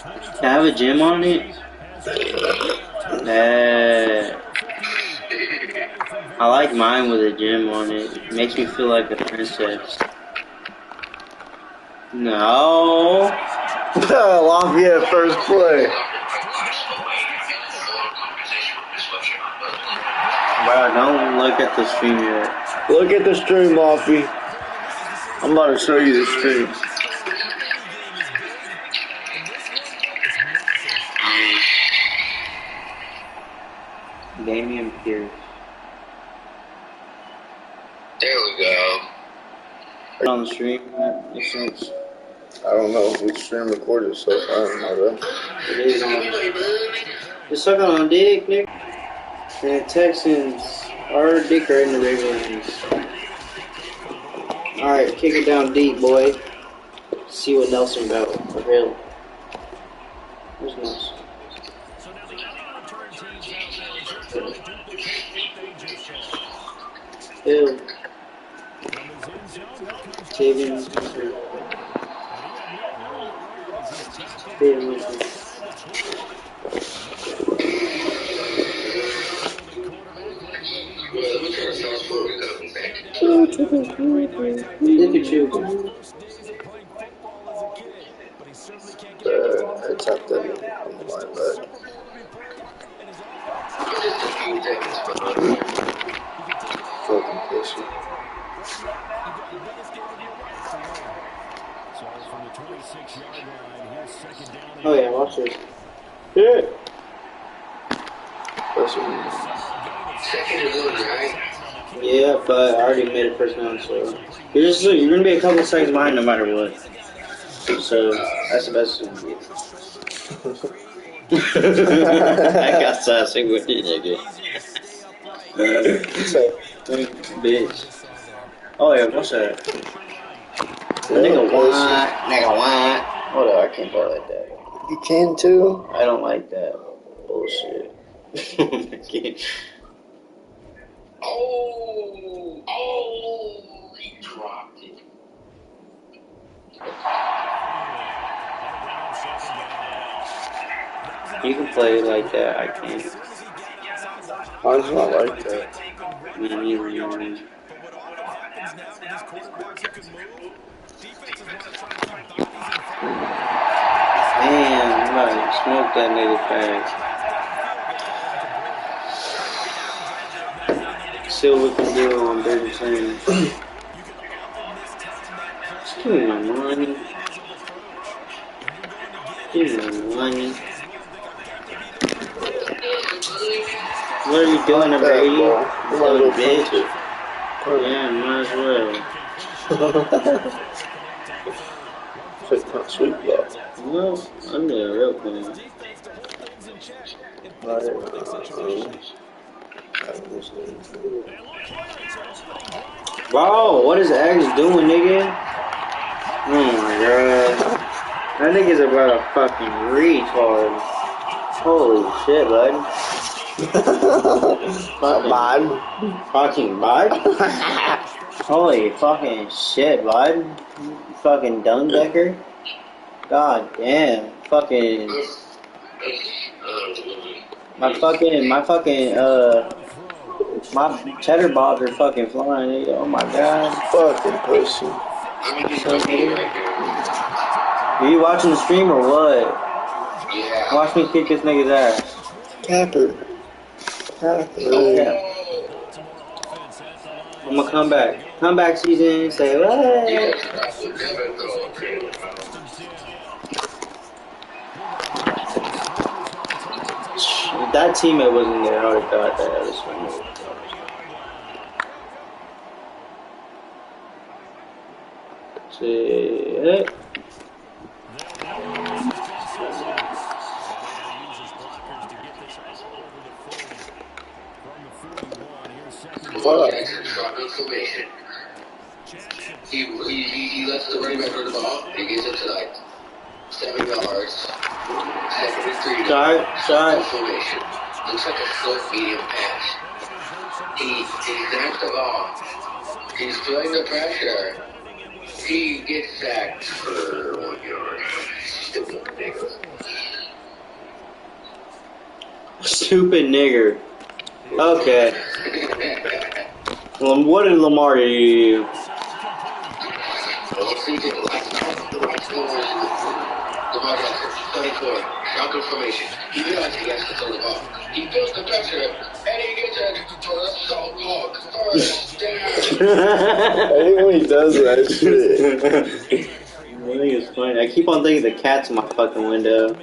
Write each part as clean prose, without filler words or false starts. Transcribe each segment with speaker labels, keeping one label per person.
Speaker 1: Can I have a gym on it? I like mine with a gym on it. It makes me feel like a princess. No.
Speaker 2: Lafayette first play.
Speaker 1: Bro, don't look at the stream yet.
Speaker 2: Look at the stream, Lafy. I'm about to show you the stream.
Speaker 1: Damian Pierce.
Speaker 3: There we go.
Speaker 1: On the stream, that makes sense.
Speaker 2: I don't know if we stream recorded, so I don't know that.
Speaker 1: It is on. Just sucking on dick, nigga. And Texans are dick right in the Ravens. Alright, kick it down deep, boy. See what Nelson got. Available. Where's Nelson? Hill. Tavian. Look at you.
Speaker 2: I tapped that on the line back. Fucking pussy.
Speaker 1: Oh yeah, watch this. Yeah.
Speaker 2: That's what we do.
Speaker 3: Second and 1, right?
Speaker 1: Yeah, but I already made a first down, so you're gonna be a couple seconds behind no matter what. So that's the best you can get. I got sassy with you, nigga. Bitch. Oh yeah, what's that? Nigga, what? Hold on, I can't play like that.
Speaker 2: You can too?
Speaker 1: I don't like that bullshit. I can't.
Speaker 3: He dropped it.
Speaker 1: You can play it like that, I can't.
Speaker 2: Mine's not like that.
Speaker 1: Me neither, you know. Man, I'm about to smoke that nigga fast. See what we can do on 30 seconds. Just give me my money. Give me my money. What are you doing, Brady? Little bitch. Yeah, might as well.
Speaker 2: Sweet ball.
Speaker 1: Well, I'm the real queen. Bro, what is X doing, nigga? Oh my god. That nigga's about a fucking retard. Holy shit, bud. Fucking bud? Holy fucking shit, bud. Fucking Dundecker? God damn. Fucking. My cheddar bobs are fucking flying, nigga. Oh my god.
Speaker 2: Fucking pussy.
Speaker 1: Are you watching the stream or what?
Speaker 3: Yeah.
Speaker 1: Watch me kick this nigga's ass.
Speaker 2: Capper.
Speaker 1: Yeah. I'm gonna come back. Comeback season, say what? If that teammate wasn't there, I would have got that other swing. Shit.
Speaker 3: Jackson shotgun formation. He lets the running back run the ball. He gets up to like 7 yards. Second and 3.
Speaker 1: Shot.
Speaker 3: Formation. Looks like a slow medium pass. He snaps the ball. He's feeling the pressure. He gets sacked for 1 yard. Still looking nigga.
Speaker 1: stupid nigger. Okay. What did Lamar do to you?
Speaker 3: Lamar Jackson, 34, shotgun formation. He realized he has to throw the ball. He feels the pressure, and he gets it for a salt walk. First down.
Speaker 2: I hate when he does that shit.
Speaker 1: I think it's funny. I keep on thinking the cat's in my fucking window.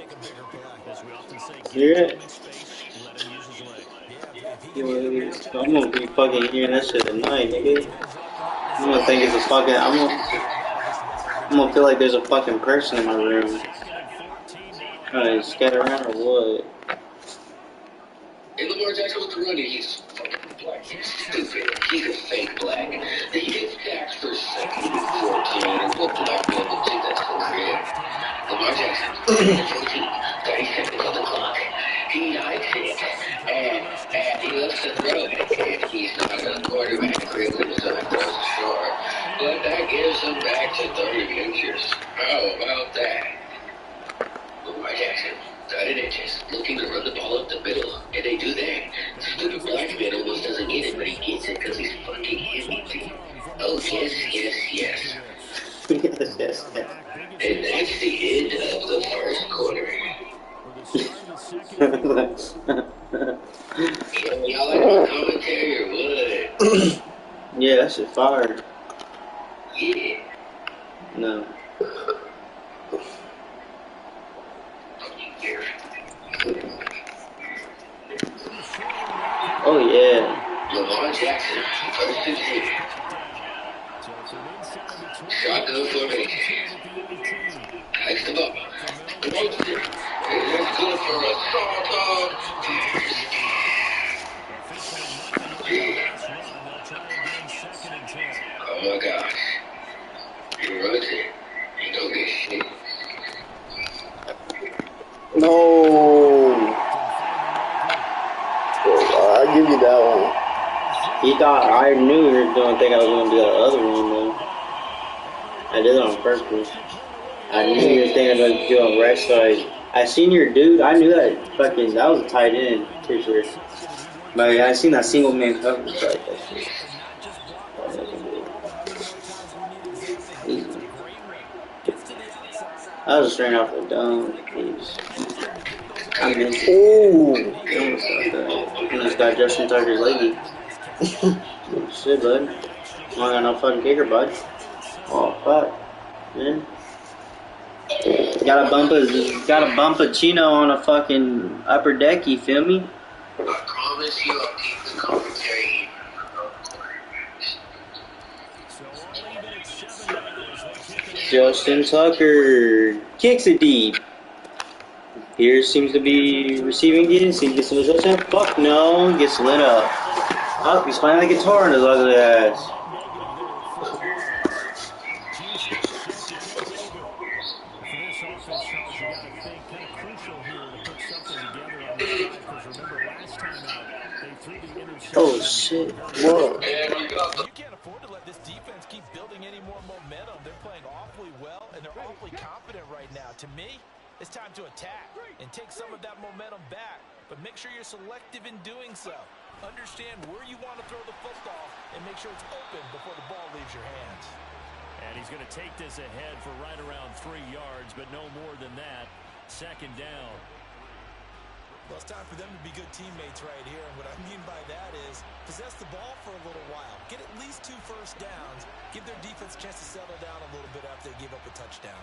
Speaker 1: Hear it? I'm gonna be fucking hearing that shit at night, nigga. I'm gonna think it's a fucking. I'm gonna feel like there's a fucking person in my room. Trying to scatter around or what?
Speaker 3: And Lamar Jackson with the running, he's fucking black. He's stupid. He's a fake black. He gets taxed for second and 14 and what black man would think that's so creative. Lamar Jackson, 14, 30 seconds on the clock. He hikes it, and he looks to throw it. And he's not a quarterback. Cleveland is not throws short. But that gives him back to 30 inches. How about that? Lamar Jackson, 30 inches, looking to run the ball up the middle, and they do that. Stupid black man almost doesn't get it, but he gets it because he's fucking empty. Oh, yes, yes, yes.
Speaker 1: Yes, yes, yes.
Speaker 3: And that's the end of the first quarter. Y'all like my commentary or what?
Speaker 1: Yeah, that shit fire.
Speaker 3: Yeah.
Speaker 1: No. Oh yeah.
Speaker 3: Lamar Jackson, first and 10. Shotgun formation. Hikes the ball. Throws it. And that's good for a salt off. Oh my gosh. He runs it. He don't get shit.
Speaker 2: No. I'll give you that one.
Speaker 1: He thought I knew he was going to think I was going to do the other one though. I did it on purpose. I knew you were thinking about doing rest, so I seen your dude. I knew that fucking that was a tight end, pretty sure. But I seen that single man coverage like that shit. Easy. I was straight off the dome. I missed it.
Speaker 2: Ooh.
Speaker 1: He just got Justin Tucker's leggy. Shit, bud. I got no fucking kicker, bud. Oh fuck, man. Gotta bump a chino on a fucking upper deck. You feel me?
Speaker 3: I promise you I'll keep the commentary.
Speaker 1: Justin Tucker kicks it deep. Here seems to be receiving again. See, gets some touchdown. Fuck no, gets lit up. Oh, he's playing the guitar in his ugly ass. Oh shit! Whoa.
Speaker 4: You can't afford to let this defense keep building any more momentum. They're playing awfully well, and they're awfully confident right now. To me, it's time to attack and take some of that momentum back, but make sure you're selective in doing so. Understand where you want to throw the football and make sure it's open before the ball leaves your hands.
Speaker 5: And he's going to take this ahead for right around 3 yards, but no more than that. Second down.
Speaker 4: Well, it's time for them to be good teammates right here, and what I mean by that is possess the ball for a little while. Get at least 2 first downs. Give their defense a chance to settle down a little bit after they give up a touchdown.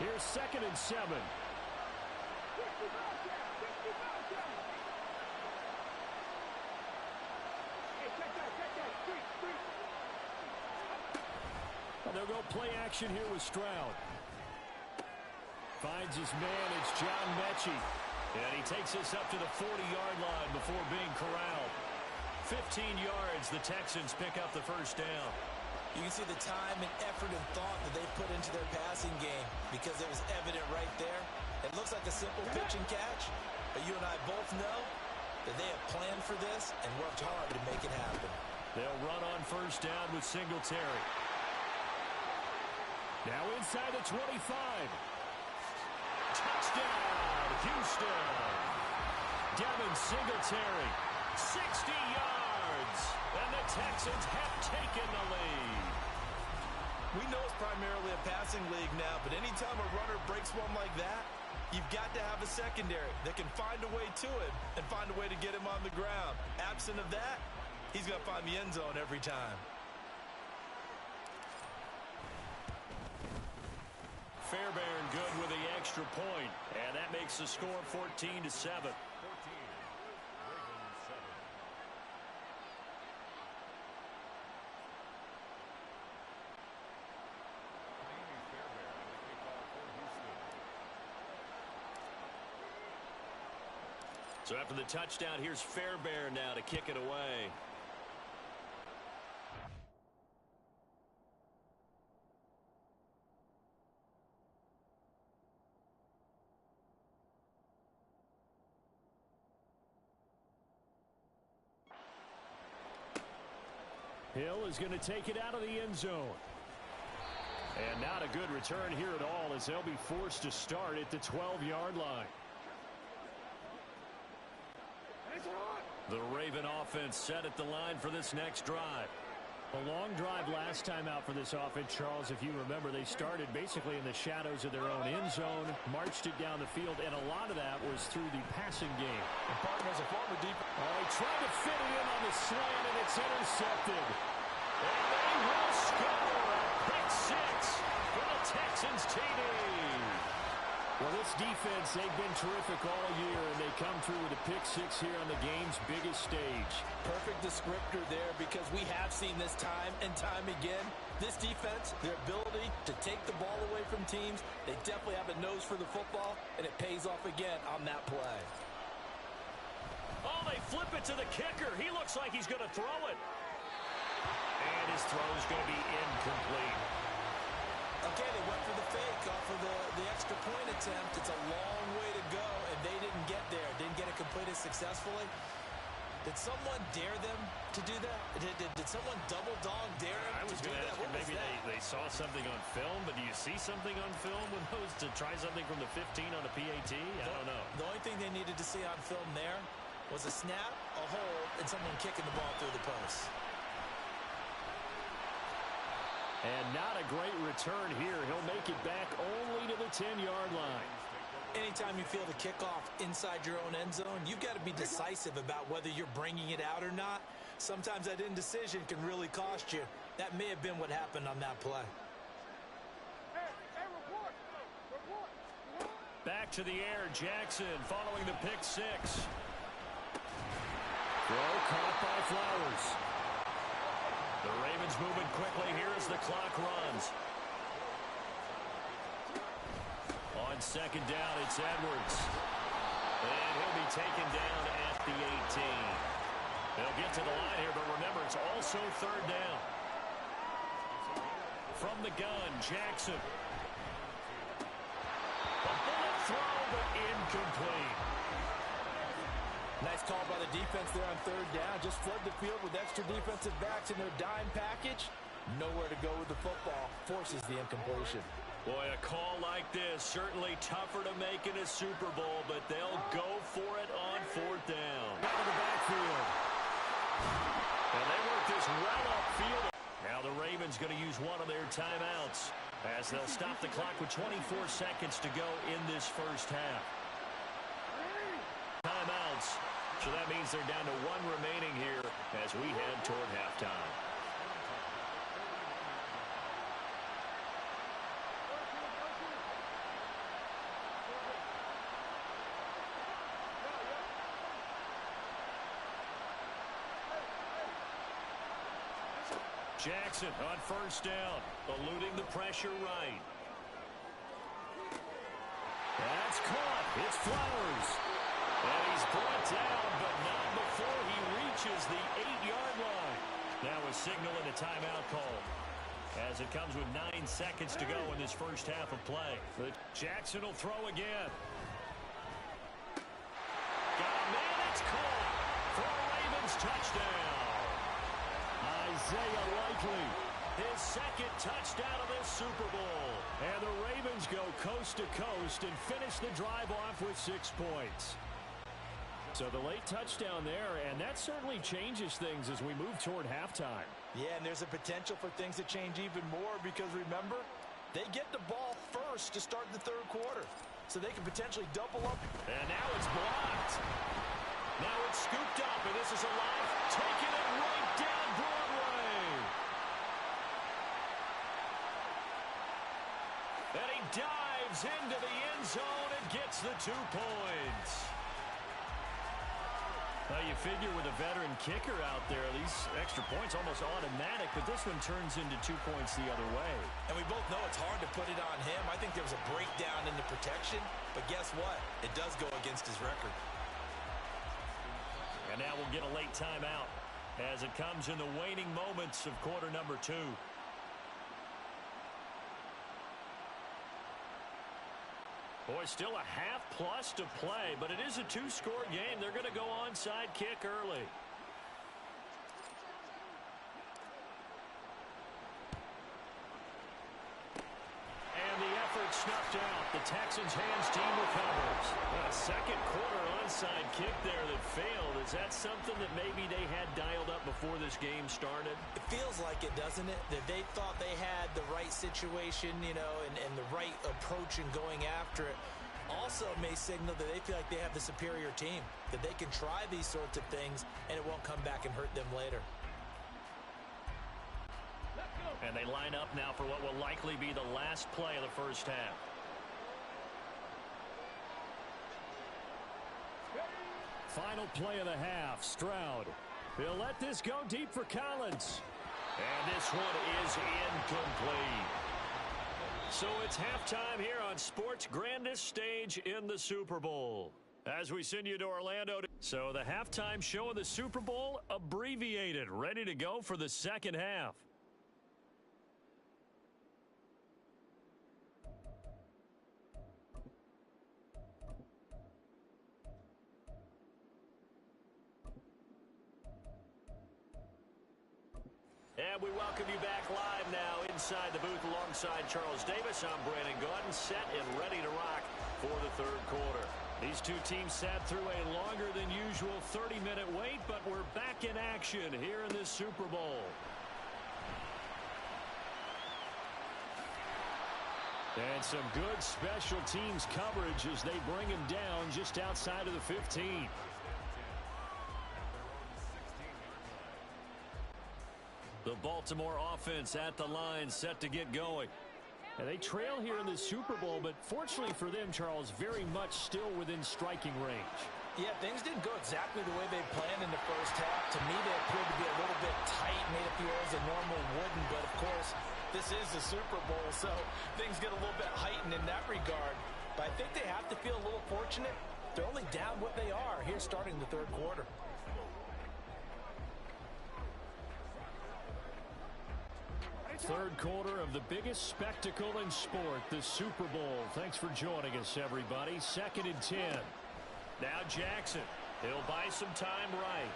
Speaker 5: Here's 2nd and 7. They'll go play action here with Stroud. Finds his man, it's John Mechie. And he takes this up to the 40-yard line before being corralled. 15 yards, the Texans pick up the first down.
Speaker 4: You can see the time and effort and thought that they put into their passing game because it was evident right there. It looks like a simple pitch and catch, but you and I both know that they have planned for this and worked hard to make it happen.
Speaker 5: They'll run on first down with Singletary. Now inside the 25. Touchdown, Houston. Devin Singletary, 60 yards. And the Texans have taken the lead.
Speaker 4: We know it's primarily a passing league now, but anytime a runner breaks one like that, you've got to have a secondary that can find a way to him and find a way to get him on the ground. Absent of that, he's going to find the end zone every time.
Speaker 5: Fairbairn good with the extra point, and that makes the score 14-7. So after the touchdown, here's Fairbairn now to kick it away. Hill is going to take it out of the end zone. And not a good return here at all, as they'll be forced to start at the 12-yard line. The Raven offense set at the line for this next drive. A long drive last time out for this offense, Charles. If you remember, they started basically in the shadows of their own end zone, marched it down the field, and a lot of that was through the passing game.
Speaker 4: The partners a former deep.
Speaker 5: Oh, he tried to fit it in on the slant, and it's intercepted. And they will score. Pick six for the Texans TD. Well, this defense, they've been terrific all year, and they come through with a pick six here on the game's biggest stage.
Speaker 4: Perfect descriptor there, because we have seen this time and time again. This defense, their ability to take the ball away from teams, they definitely have a nose for the football, and it pays off again on that play.
Speaker 5: Oh, they flip it to the kicker. He looks like he's going to throw it. And his throw is going to be incomplete.
Speaker 4: Okay, they went for the fake off of the extra point attempt. It's a long way to go, and they didn't get there. Didn't get it completed successfully. Did someone dare them to do that? Did someone double dog dare them
Speaker 5: I was
Speaker 4: to do
Speaker 5: going to
Speaker 4: that?
Speaker 5: ask you, maybe they saw something on film, but do you see something on film with those to try something from the 15 on a PAT? I don't know.
Speaker 4: The only thing they needed to see on film there was a snap, a hold, and someone kicking the ball through the post.
Speaker 5: And not a great return here. He'll make it back only to the 10-yard line.
Speaker 4: Anytime you feel the kickoff inside your own end zone, you've got to be decisive about whether you're bringing it out or not. Sometimes that indecision can really cost you. That may have been what happened on that play.
Speaker 5: Back to the air, Jackson following the pick six. Throw caught by Flowers. The Ravens moving quickly here as the clock runs. On second down, it's Edwards. And he'll be taken down at the 18. They'll get to the line here, but remember, it's also third down. From the gun, Jackson. A bullet throw, but incomplete.
Speaker 4: Nice call by the defense there on third down. Just flood the field with extra defensive backs in their dime package. Nowhere to go with the football. Forces the incompletion.
Speaker 5: Boy, a call like this, certainly tougher to make in a Super Bowl, but they'll go for it on fourth down. Out of the backfield. And they work this well upfield. Now the Ravens going to use one of their timeouts as they'll stop the clock with 24 seconds to go in this first half. Timeouts. So that means they're down to one remaining here as we head toward halftime. Jackson on first down, eluding the pressure right. That's caught. It's Flowers. And he's brought down, but not before he reaches the 8-yard line. Now a signal and a timeout call as it comes with 9 seconds to go in this first half of play. But Jackson will throw again. Got a man, it's caught for a Ravens touchdown. Isaiah Likely, his second touchdown of this Super Bowl. And the Ravens Lions go coast to coast and finish the drive off with 6 points. So the late touchdown there, and that certainly changes things as we move toward halftime.
Speaker 4: Yeah, and there's a potential for things to change even more because, remember, they get the ball first to start the third quarter. So they can potentially double up.
Speaker 5: And now it's blocked. Now it's scooped up, and this is alive, taking it right down Broadway. And he dives into the end zone and gets the 2 points. Well, you figure with a veteran kicker out there, these extra points almost automatic, but this one turns into 2 points the other way.
Speaker 4: And we both know it's hard to put it on him. I think there was a breakdown in the protection, but guess what? It does go against his record.
Speaker 5: And now we'll get a late timeout as it comes in the waning moments of quarter number 2. Boy, still a half plus to play, but it is a 2-score game. They're going to go onside kick early. And the effort snuffed out. The Texans' hands team recovers. A second quarter onside kick there that failed. Is that something that maybe they had dialed up before this game started?
Speaker 4: It feels like it, doesn't it? That they thought they had the right situation, you know, and the right approach in going after it. Also may signal that they feel like they have the superior team, that they can try these sorts of things and it won't come back and hurt them later.
Speaker 5: And they line up now for what will likely be the last play of the first half. Final play of the half, Stroud. He'll let this go deep for Collins. And this one is incomplete. So it's halftime here on sports' grandest stage in the Super Bowl. As we send you to Orlando. So the halftime show of the Super Bowl abbreviated, ready to go for the second half. And we welcome you back live now inside the booth alongside Charles Davis. I'm Brandon Gaudin, set and ready to rock for the third quarter. These two teams sat through a longer than usual 30-minute wait, but we're back in action here in this Super Bowl. And some good special teams coverage as they bring him down just outside of the 15. The Baltimore offense at the line, set to get going. And they trail here in the Super Bowl, but fortunately for them, Charles, very much still within striking range.
Speaker 4: Yeah, things didn't go exactly the way they planned in the first half. To me, they appeared to be a little bit tight, made a few errors that normal wouldn't. But, of course, this is the Super Bowl, so things get a little bit heightened in that regard. But I think they have to feel a little fortunate. They're only down what they are here starting the third quarter.
Speaker 5: Third quarter of the biggest spectacle in sport, the Super Bowl. Thanks for joining us, everybody. 2nd and 10. Now Jackson. He'll buy some time right.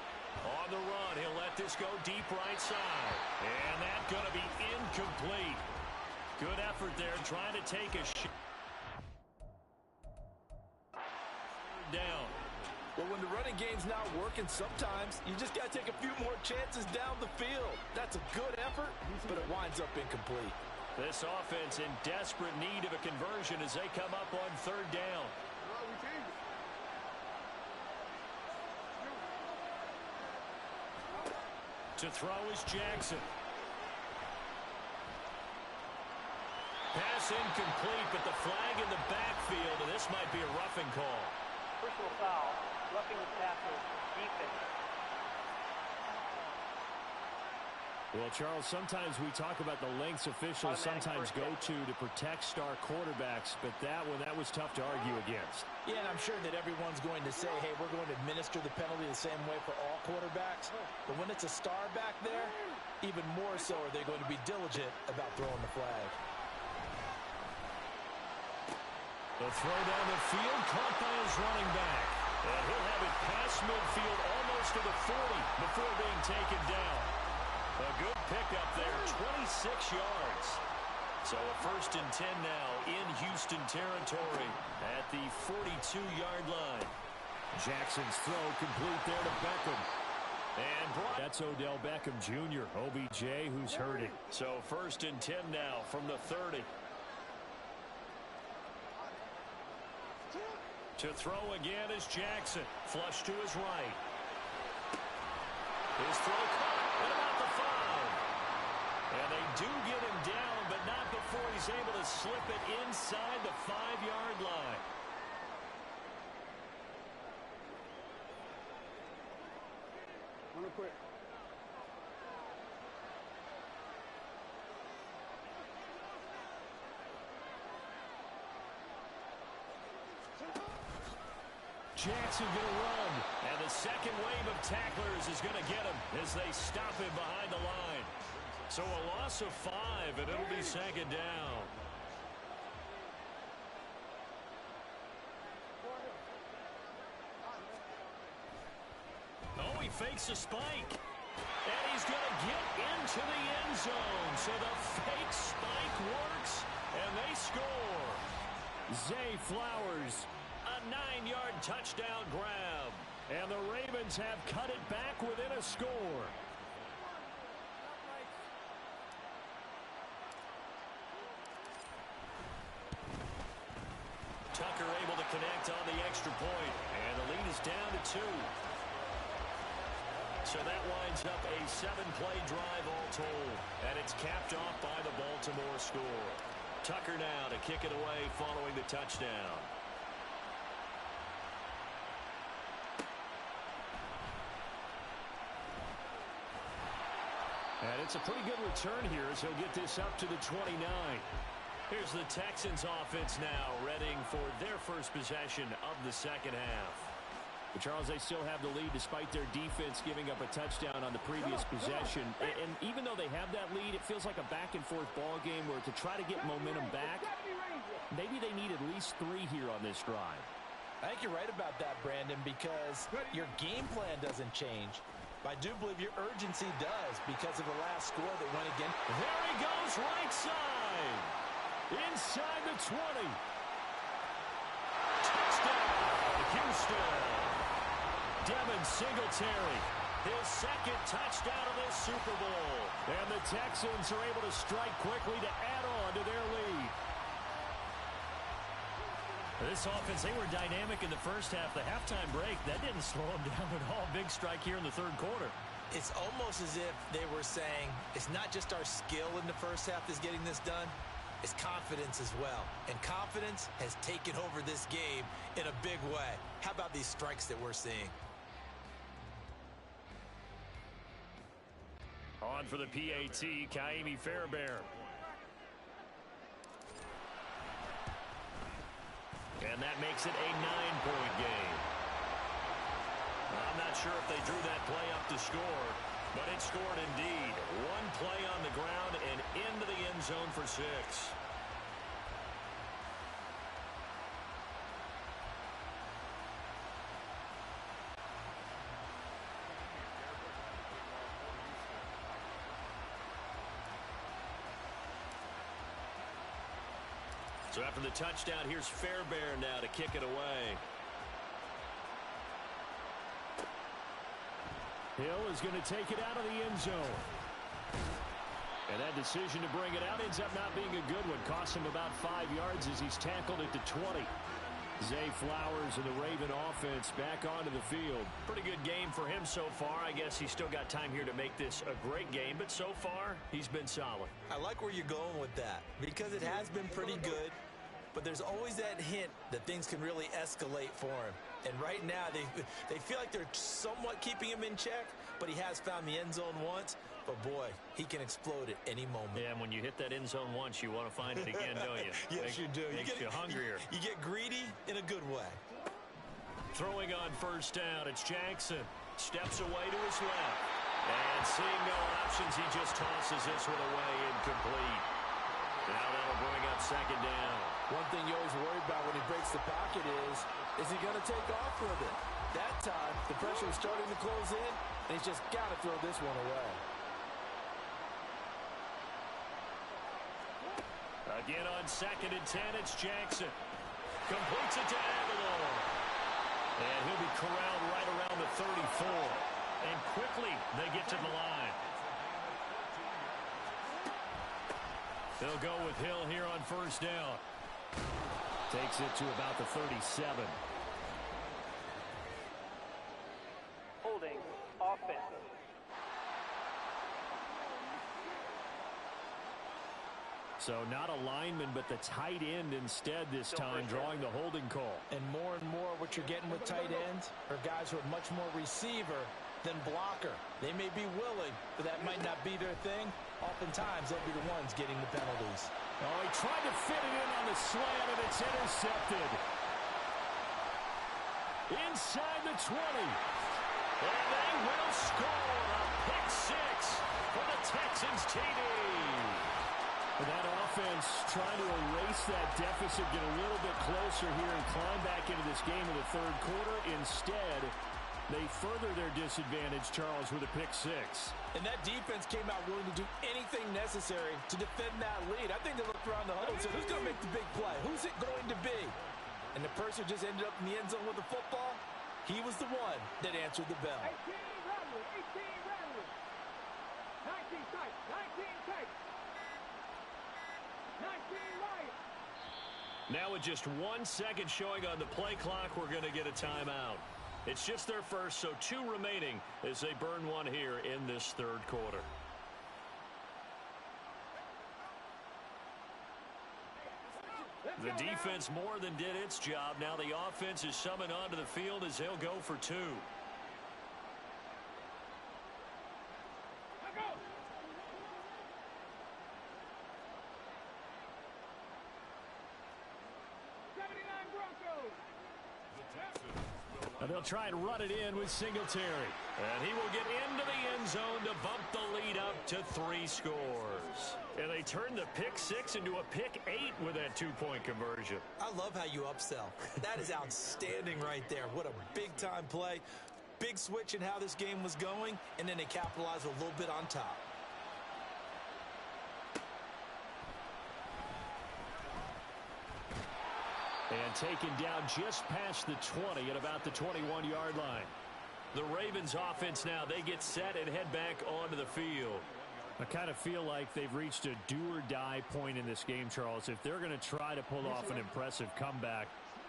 Speaker 5: On the run, he'll let this go deep right side. And that's going to be incomplete. Good effort there, trying to take a shot. Down.
Speaker 4: Well, when the running game's not working, sometimes you just got to take a few more chances down the field. That's a good effort, but it winds up incomplete.
Speaker 5: This offense in desperate need of a conversion as they come up on third down. To throw is Jackson. Pass incomplete, but the flag in the backfield, and this might be a roughing call.
Speaker 6: Personal foul, roughing the passer, defense.
Speaker 5: Well, Charles, sometimes we talk about the lengths officials sometimes go to protect star quarterbacks, but that was tough to argue against.
Speaker 4: Yeah, and I'm sure that everyone's going to say, hey, we're going to administer the penalty the same way for all quarterbacks. But when it's a star back there, even more so are they going to be diligent about throwing the flag.
Speaker 5: The throw down the field, caught by his running back. And he'll have it past midfield almost to the 40 before being taken down. A good pickup there, 26 yards. So a 1st and 10 now in Houston territory at the 42-yard line. Jackson's throw complete there to Beckham. And that's Odell Beckham Jr., OBJ, who's hurting. So 1st and 10 now from the 30. To throw again is Jackson. Flush to his right. His throw caught at about the 5. And they do get him down, but not before he's able to slip it inside the 5-yard line.
Speaker 6: Real quick.
Speaker 5: Jackson going to run, and the second wave of tacklers is going to get him as they stop him behind the line. So a loss of 5, and it'll be 2nd down. Oh, he fakes a spike, and he's going to get into the end zone. So the fake spike works, and they score. Zay Flowers, a 9-yard touchdown grab. And the Ravens have cut it back within a score. Tucker able to connect on the extra point. And the lead is down to 2. So that winds up a 7-play drive all told. And it's capped off by the Baltimore score. Tucker now to kick it away following the touchdown. And it's a pretty good return here as he'll get this up to the 29. Here's the Texans offense now readying for their first possession of the second half. But Charles, they still have the lead despite their defense giving up a touchdown on the previous possession. And even though they have that lead, it feels like a back-and-forth ball game where to try to get momentum back, maybe they need at least 3 here on this drive.
Speaker 4: I think you're right about that, Brandon, because your game plan doesn't change. But I do believe your urgency does because of the last score that went again.
Speaker 5: There he goes, right side. Inside the 20. Touchdown, Houston. Devin Singletary, his 2nd touchdown of this Super Bowl. And the Texans are able to strike quickly to add on to their lead. This offense, they were dynamic in the first half. The halftime break, that didn't slow them down at all. Big strike here in the 3rd quarter.
Speaker 4: It's almost as if they were saying, it's not just our skill in the first half that's getting this done, it's confidence as well. And confidence has taken over this game in a big way. How about these strikes that we're seeing?
Speaker 5: On for the PAT, Kaimi Fairbairn. And that makes it a 9-point game. I'm not sure if they drew that play up to score, but it scored indeed. 1 play on the ground and into the end zone for 6. So after the touchdown, here's Fairbairn now to kick it away. Hill is going to take it out of the end zone. And that decision to bring it out ends up not being a good one. Costs him about 5 yards as he's tackled at the 20. Zay Flowers and the Raven offense back onto the field. Pretty good game for him so far. I guess he's still got time here to make this a great game, but so far he's been solid.
Speaker 4: I like where you're going with that because it has been pretty good, but there's always that hint that things can really escalate for him. And right now they feel like they're somewhat keeping him in check, but he has found the end zone once. But boy, he can explode at any moment.
Speaker 5: Yeah, and when you hit that end zone once, you want to find it again, don't you?
Speaker 4: Yes, you do.
Speaker 5: Makes you hungrier.
Speaker 4: You get greedy in a good way.
Speaker 5: Throwing on first down, it's Jackson. Steps away to his left. And seeing no options, he just tosses this one away incomplete. Now that'll bring up second down.
Speaker 4: One thing you always worry about when he breaks the pocket is he going to take off with it? That time, the pressure is starting to close in, and he's just got to throw this one away.
Speaker 5: Again on 2nd and 10, it's Jackson. Completes it to Aguilar. And he'll be corralled right around the 34. And quickly, they get to the line. They'll go with Hill here on 1st down. Takes it to about the 37.
Speaker 6: Holding offense.
Speaker 5: So not a lineman, but the tight end instead this time, drawing the holding call.
Speaker 4: And more what you're getting with tight ends are guys who are much more receiver than blocker. They may be willing, but that might not be their thing. Oftentimes, they'll be the ones getting the penalties.
Speaker 5: Oh, he tried to fit it in on the slant, and it's intercepted. Inside the 20. And they will score a pick six for the Texans TD. That offense trying to erase that deficit, get a little bit closer here and climb back into this game in the 3rd quarter. Instead, they further their disadvantage, Charles, with a pick six.
Speaker 4: And that defense came out willing to do anything necessary to defend that lead. I think they looked around the huddle and said, who's going to make the big play? Who's it going to be? And the person just ended up in the end zone with the football. He was the one that answered the bell.
Speaker 6: 18 Rattler. 19 tight. 19 tight. 19 Lions.
Speaker 5: Now with just 1 second showing on the play clock, we're going to get a timeout. It's just their first, so 2 remaining as they burn one here in this 3rd quarter. The defense more than did its job. Now the offense is summoned onto the field as they'll go for 2. And they'll try and run it in with Singletary. And he will get into the end zone to bump the lead up to 3 scores. And they turn the pick six into a pick 8 with that 2-point conversion.
Speaker 4: I love how you upsell. That is outstanding right there. What a big-time play. Big switch in how this game was going, and then they capitalize a little bit on top.
Speaker 5: And taken down just past the 20 at about the 21-yard line. The Ravens offense now, they get set and head back onto the field. I kind of feel like they've reached a do-or-die point in this game, Charles. If they're going to try to pull off an impressive comeback,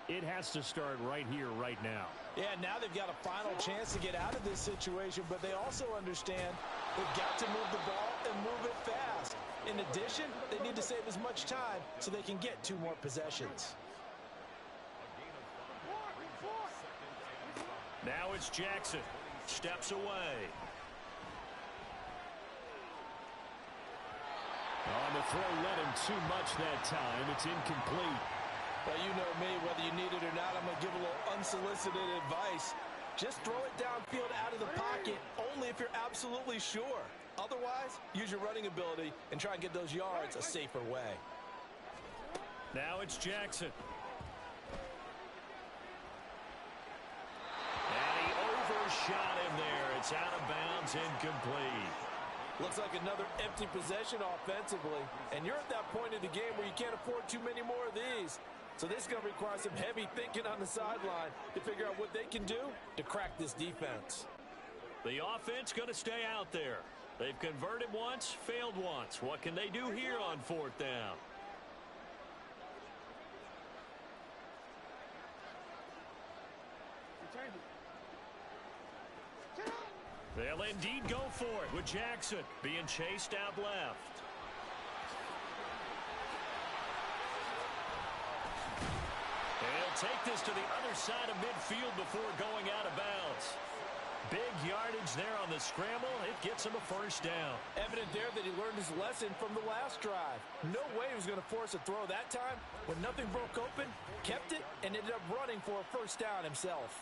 Speaker 5: it has to start right here, right now.
Speaker 4: Yeah, now they've got a final chance to get out of this situation, but they also understand they've got to move the ball and move it fast. In addition, they need to save as much time so they can get 2 more possessions.
Speaker 5: Now it's Jackson. Steps away. On the throw, led him too much that time. It's incomplete.
Speaker 4: Well, you know me, whether you need it or not, I'm going to give a little unsolicited advice. Just throw it downfield out of the pocket, only if you're absolutely sure. Otherwise, use your running ability and try and get those yards a safer way.
Speaker 5: Now it's Jackson. Shot him there. It's out of bounds, incomplete.
Speaker 4: Looks like another empty possession offensively. And you're at that point in the game where you can't afford too many more of these. So this is going to require some heavy thinking on the sideline to figure out what they can do to crack this defense.
Speaker 5: The offense going to stay out there. They've converted once, failed once. What can they do here on 4th down? They'll indeed go for it with Jackson being chased out left. They'll take this to the other side of midfield before going out of bounds. Big yardage there on the scramble. It gets him a 1st down.
Speaker 4: Evident there that he learned his lesson from the last drive. No way he was going to force a throw that time. When nothing broke open, kept it, and ended up running for a 1st down himself.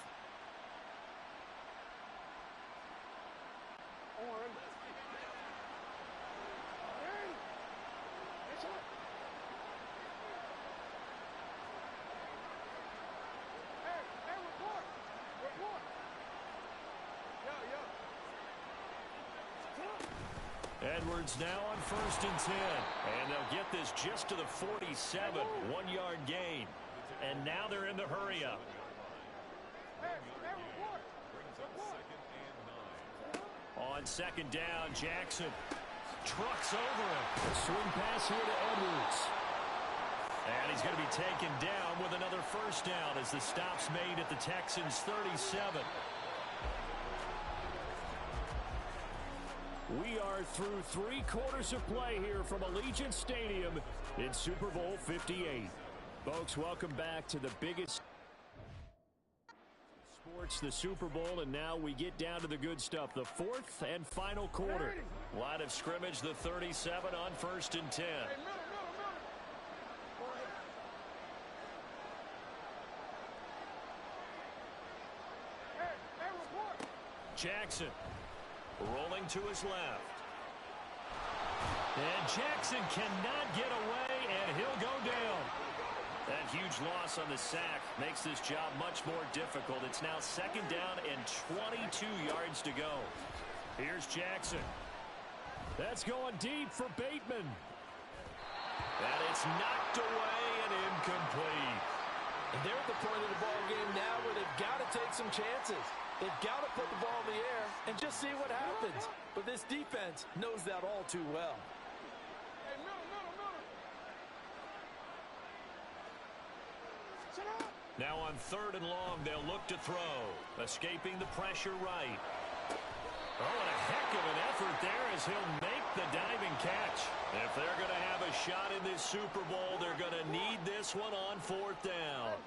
Speaker 5: Edwards now on 1st and 10. And they'll get this just to the 47. 1-yard gain. And now they're in the hurry-up. On 2nd down, Jackson trucks over him. A swing pass here to Edwards. And he's going to be taken down with another 1st down as the stop's made at the Texans' 37. We are through 3 quarters of play here from Allegiant Stadium in Super Bowl 58. Folks, welcome back to the biggest sports, the Super Bowl, and now we get down to the good stuff, the 4th and final quarter. Line of scrimmage, the 37 on 1st and 10. Jackson rolling to his left. And Jackson cannot get away, and he'll go down. That huge loss on the sack makes this job much more difficult. It's now 2nd down and 22 yards to go. Here's Jackson. That's going deep for Bateman. And it's knocked away and incomplete.
Speaker 4: And they're at the point of the ball game now where they've got to take some chances. They've got to put the ball in the air and just see what happens. But this defense knows that all too well.
Speaker 5: Now on 3rd and long, they'll look to throw. Escaping the pressure right. Oh, and a heck of an effort there as he'll make the diving catch. If they're going to have a shot in this Super Bowl, they're going to need this one on 4th down.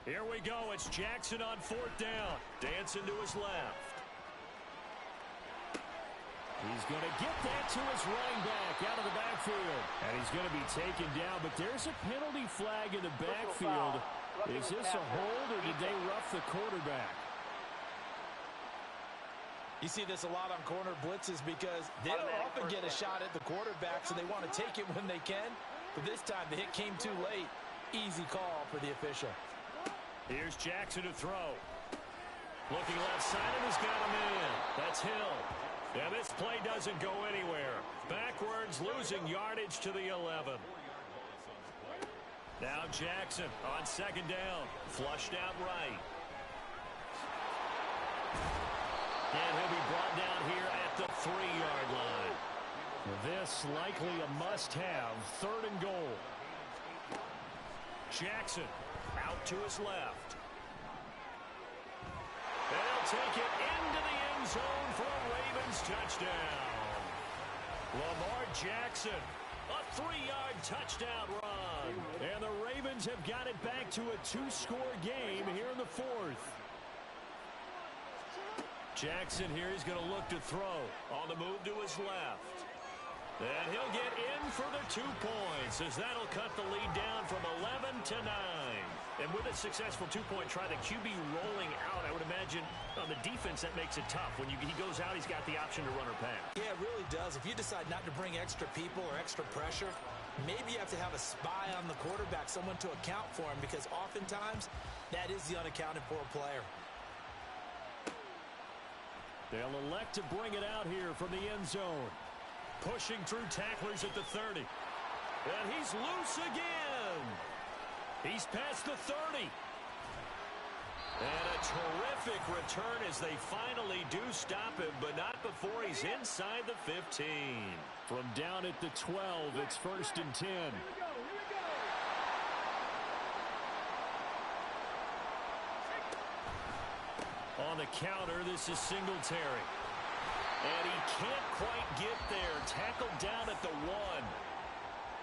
Speaker 5: Here we go. It's Jackson on 4th down. Dancing to his left. He's going to get that to his running back out of the backfield. And he's going to be taken down, but there's a penalty flag in the backfield. Is this a hold, or did they rough the quarterback?
Speaker 4: You see this a lot on corner blitzes because they don't often get a shot at the quarterback, so they want to take it when they can. But this time, the hit came too late. Easy call for the official.
Speaker 5: Here's Jackson to throw. Looking left side, and he's got him in. That's Hill. And this play doesn't go anywhere. Backwards, losing yardage to the 11. Now Jackson on 2nd down. Flushed out right. And he'll be brought down here at the 3-yard line. This likely a must-have. 3rd and goal. Jackson out to his left. They'll take it into the end zone for a Ravens touchdown. Lamar Jackson, a 3-yard touchdown run. And the Ravens have got it back to a 2-score game here in the 4th. Jackson here is going to look to throw on the move to his left. And he'll get in for the 2 points as that'll cut the lead down from 11 to 9. And with a successful 2-point try, the QB rolling out, I would imagine on the defense that makes it tough. When he goes out, he's got the option to run or pass. Yeah, it really does. If you decide not to bring extra people or extra pressure, maybe you have to have a spy on the quarterback, someone to account for him, because oftentimes that is the unaccounted for player. They'll elect to bring it out here from the end zone. Pushing through tacklers at the 30. And he's loose again. He's past the 30. And a terrific return as they finally do stop him, but not before he's inside the 15. From down at the 12, it's 1st and 10. On the counter, this is Singletary. And he can't quite get there. Tackled down at the 1.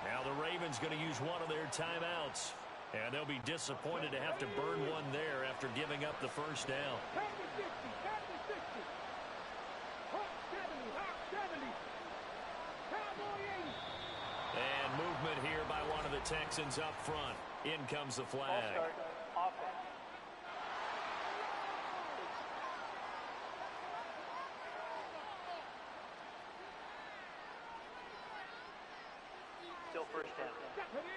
Speaker 5: Now the Ravens going to use one of their timeouts. And they'll be disappointed to have to burn one there after giving up the 1st down. And movement here by one of the Texans up front. In comes the flag.
Speaker 6: Still 1st down.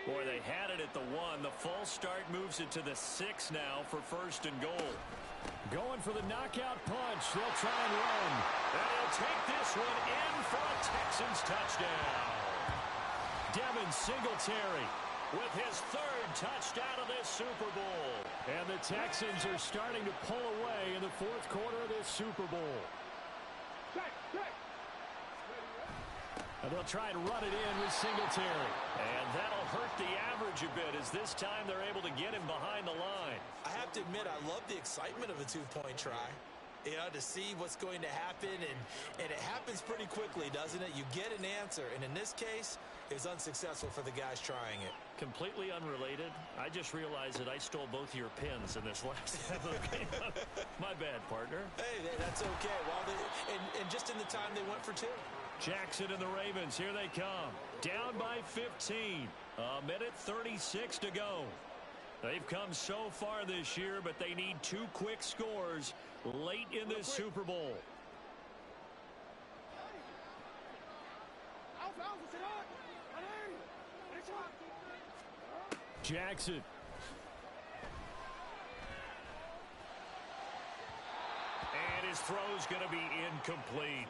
Speaker 5: Boy, they had it at the 1. The false start moves it to the 6 now for 1st and goal. Going for the knockout punch. They'll try and run. And he'll take this one in for a Texans touchdown. Devin Singletary with his third touchdown of this Super Bowl. And the Texans are starting to pull away in the fourth quarter of this Super Bowl. And they'll try and run it in with Singletary. And that'll hurt the average a bit as this time they're able to get him behind the line.
Speaker 4: I have to admit, I love the excitement of a two-point try. You know, to see what's going to happen, and it happens pretty quickly, doesn't it? You get an answer, and in this case, it was unsuccessful for the guys trying it.
Speaker 5: Completely unrelated. I just realized that I stole both of your pins in this last game. My bad, partner.
Speaker 4: Hey, that's okay. Well, and just in the time they went for two.
Speaker 5: Jackson and the Ravens, here they come. Down by 15. A minute 36 to go. They've come so far this year, but they need two quick scores late in this Super Bowl. Jackson. And his throw's going to be incomplete.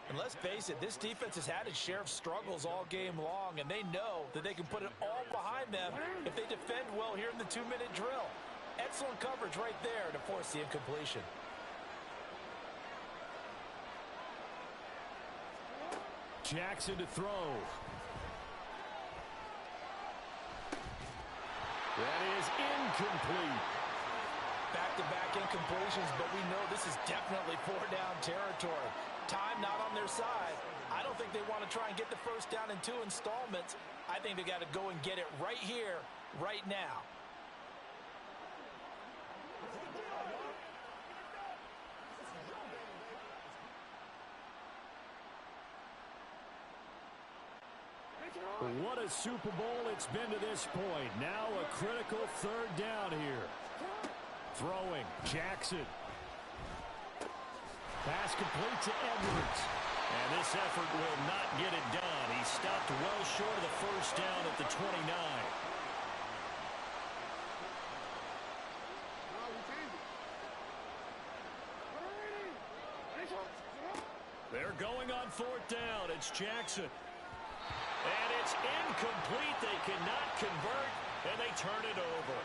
Speaker 4: And let's face it, this defense has had its share of struggles all game long, and they know that they can put it all behind them if they defend well here in the 2-minute drill. Excellent coverage right there to force the incompletion.
Speaker 5: Jackson to throw. That is incomplete.
Speaker 4: Back-to-back incompletions, but we know this is definitely four-down territory. Time not on their side. I don't think they want to try and get the first down in 2 installments. I think they got to go and get it right here, right now.
Speaker 5: What a Super Bowl it's been to this point. Now a critical third down here. Throwing, Jackson. Pass complete to Edwards. And this effort will not get it done. He stopped well short of the first down at the 29. They're going on fourth down. It's Jackson. And it's incomplete. They cannot convert, and they turn it over.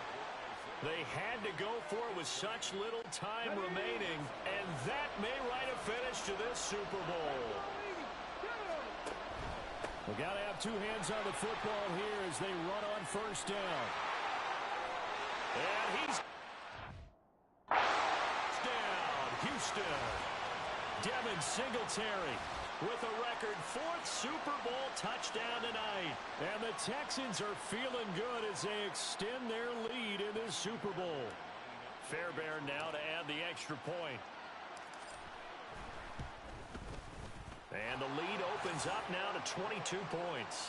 Speaker 5: They had to go for it with such little time remaining, and that may write a finish to this Super Bowl. We got to have two hands on the football here as they run on first down. And he's down. Houston. Devin Singletary with a record 4th Super Bowl touchdown tonight. And the Texans are feeling good as they extend their lead in this Super Bowl. Fairbairn now to add the extra point. And the lead opens up now to 22 points.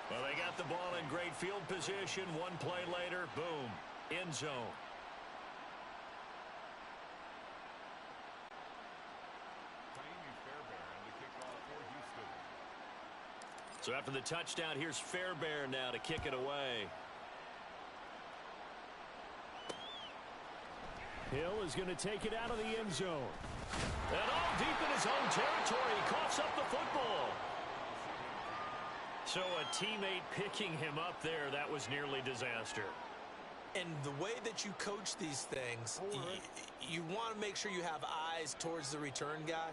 Speaker 5: Well, they got the ball in great field position. One play later, boom, end zone. So after the touchdown, here's Fairbairn now to kick it away. Hill is going to take it out of the end zone. And all deep in his own territory, he coughs up the football. So a teammate picking him up there, that was nearly disaster.
Speaker 4: And the way that you coach these things, you want to make sure you have eyes towards the return guy,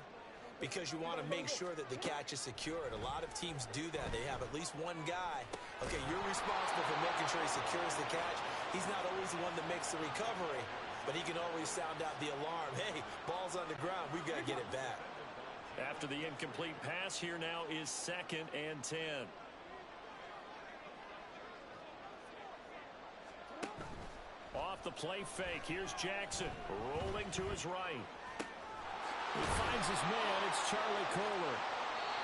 Speaker 4: because you want to make sure that the catch is secured. A lot of teams do that. They have at least one guy. Okay, you're responsible for making sure he secures the catch. He's not always the one that makes the recovery, but he can always sound out the alarm. Hey, ball's on the ground. We've got to get it back.
Speaker 5: After the incomplete pass, here now is 2nd and 10. Off the play fake. Here's Jackson rolling to his right. He finds his man. It's Charlie Kohler.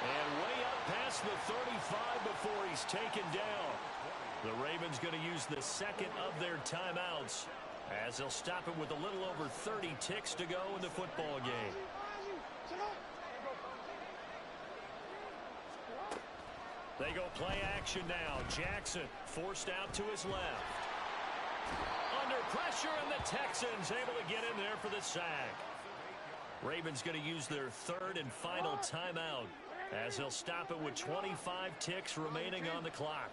Speaker 5: And way up past the 35 before he's taken down. The Ravens going to use the second of their timeouts as they'll stop it with a little over 30 ticks to go in the football game. They go play action now. Jackson forced out to his left. Under pressure, and the Texans able to get in there for the sack. Ravens going to use their third and final timeout as he'll stop it with 25 ticks remaining on the clock.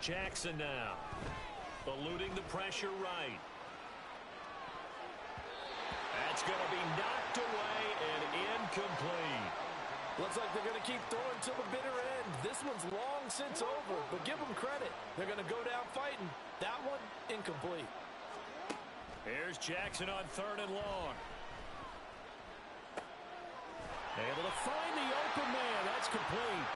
Speaker 5: Jackson now, eluding the pressure right. That's going to be knocked away and incomplete.
Speaker 4: Looks like they're going to keep throwing till the bitter end. This one's long since over, but give them credit. They're going to go down fighting. That one, incomplete.
Speaker 5: Here's Jackson on third and long. Able to find the open man. That's complete.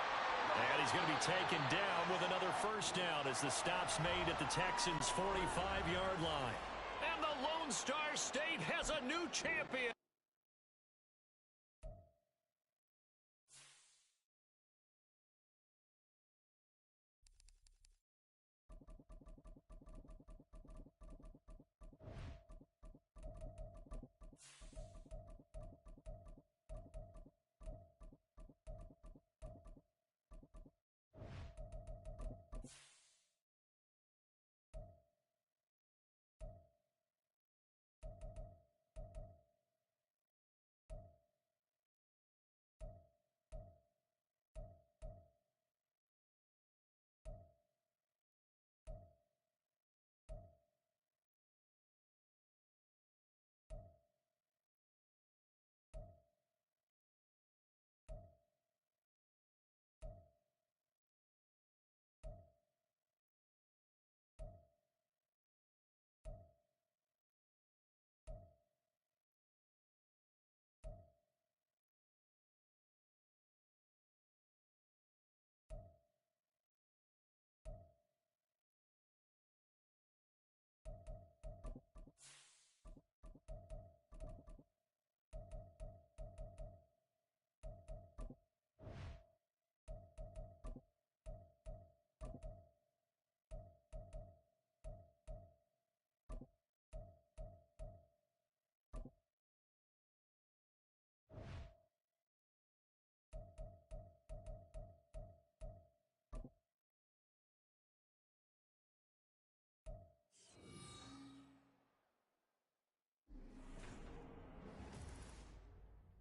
Speaker 5: And he's going to be taken down with another first down as the stop's made at the Texans' 45-yard line. And the Lone Star State has a new champion.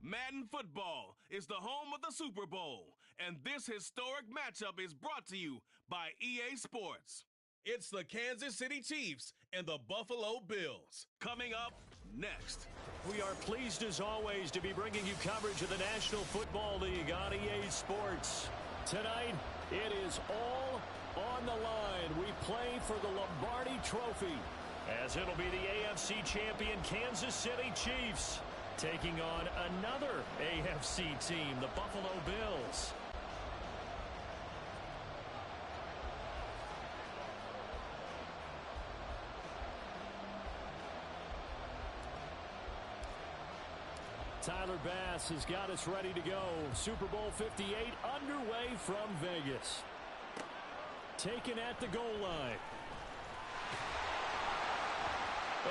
Speaker 7: Madden Football is the home of the Super Bowl, and this historic matchup is brought to you by EA Sports. It's the Kansas City Chiefs and the Buffalo Bills. Coming up next.
Speaker 5: We are pleased as always to be bringing you coverage of the National Football League on EA Sports. Tonight, it is all on the line. We play for the Lombardi Trophy, as it'll be the AFC champion Kansas City Chiefs taking on another AFC team, the Buffalo Bills. Tyler Bass has got us ready to go. Super Bowl 58 underway from Vegas. Taken at the goal line.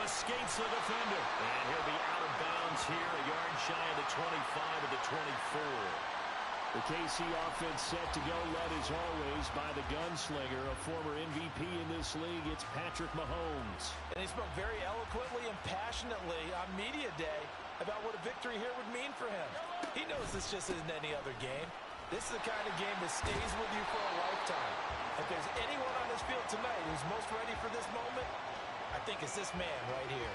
Speaker 5: Escapes the defender. And he'll be out of bounds here, a yard shy of the 25 of the 24. The KC offense set to go, led as always by the gunslinger, a former MVP in this league. It's Patrick Mahomes.
Speaker 4: And he spoke very eloquently and passionately on Media Day about what a victory here would mean for him. He knows this just isn't any other game. This is the kind of game that stays with you for a lifetime. If there's anyone on this field tonight who's most ready for this moment, I think it's this man right here.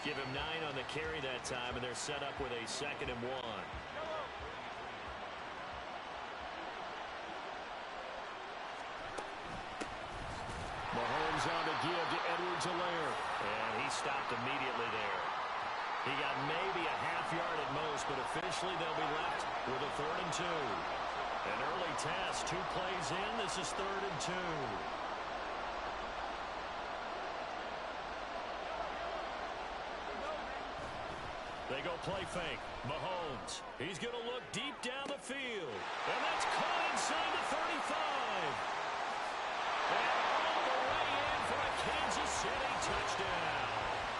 Speaker 5: Give him 9 on the carry that time, and they're set up with a 2nd and 1. Mahomes on the give to Edwards-Helaire. And he stopped immediately there. He got maybe a half yard at most, but officially they'll be left with a 3rd and 2. An early test, 2 plays in. This is 3rd and 2. They go play fake. Mahomes. He's going to look deep down the field. And that's caught inside the 35. And all the way in for a Kansas City touchdown.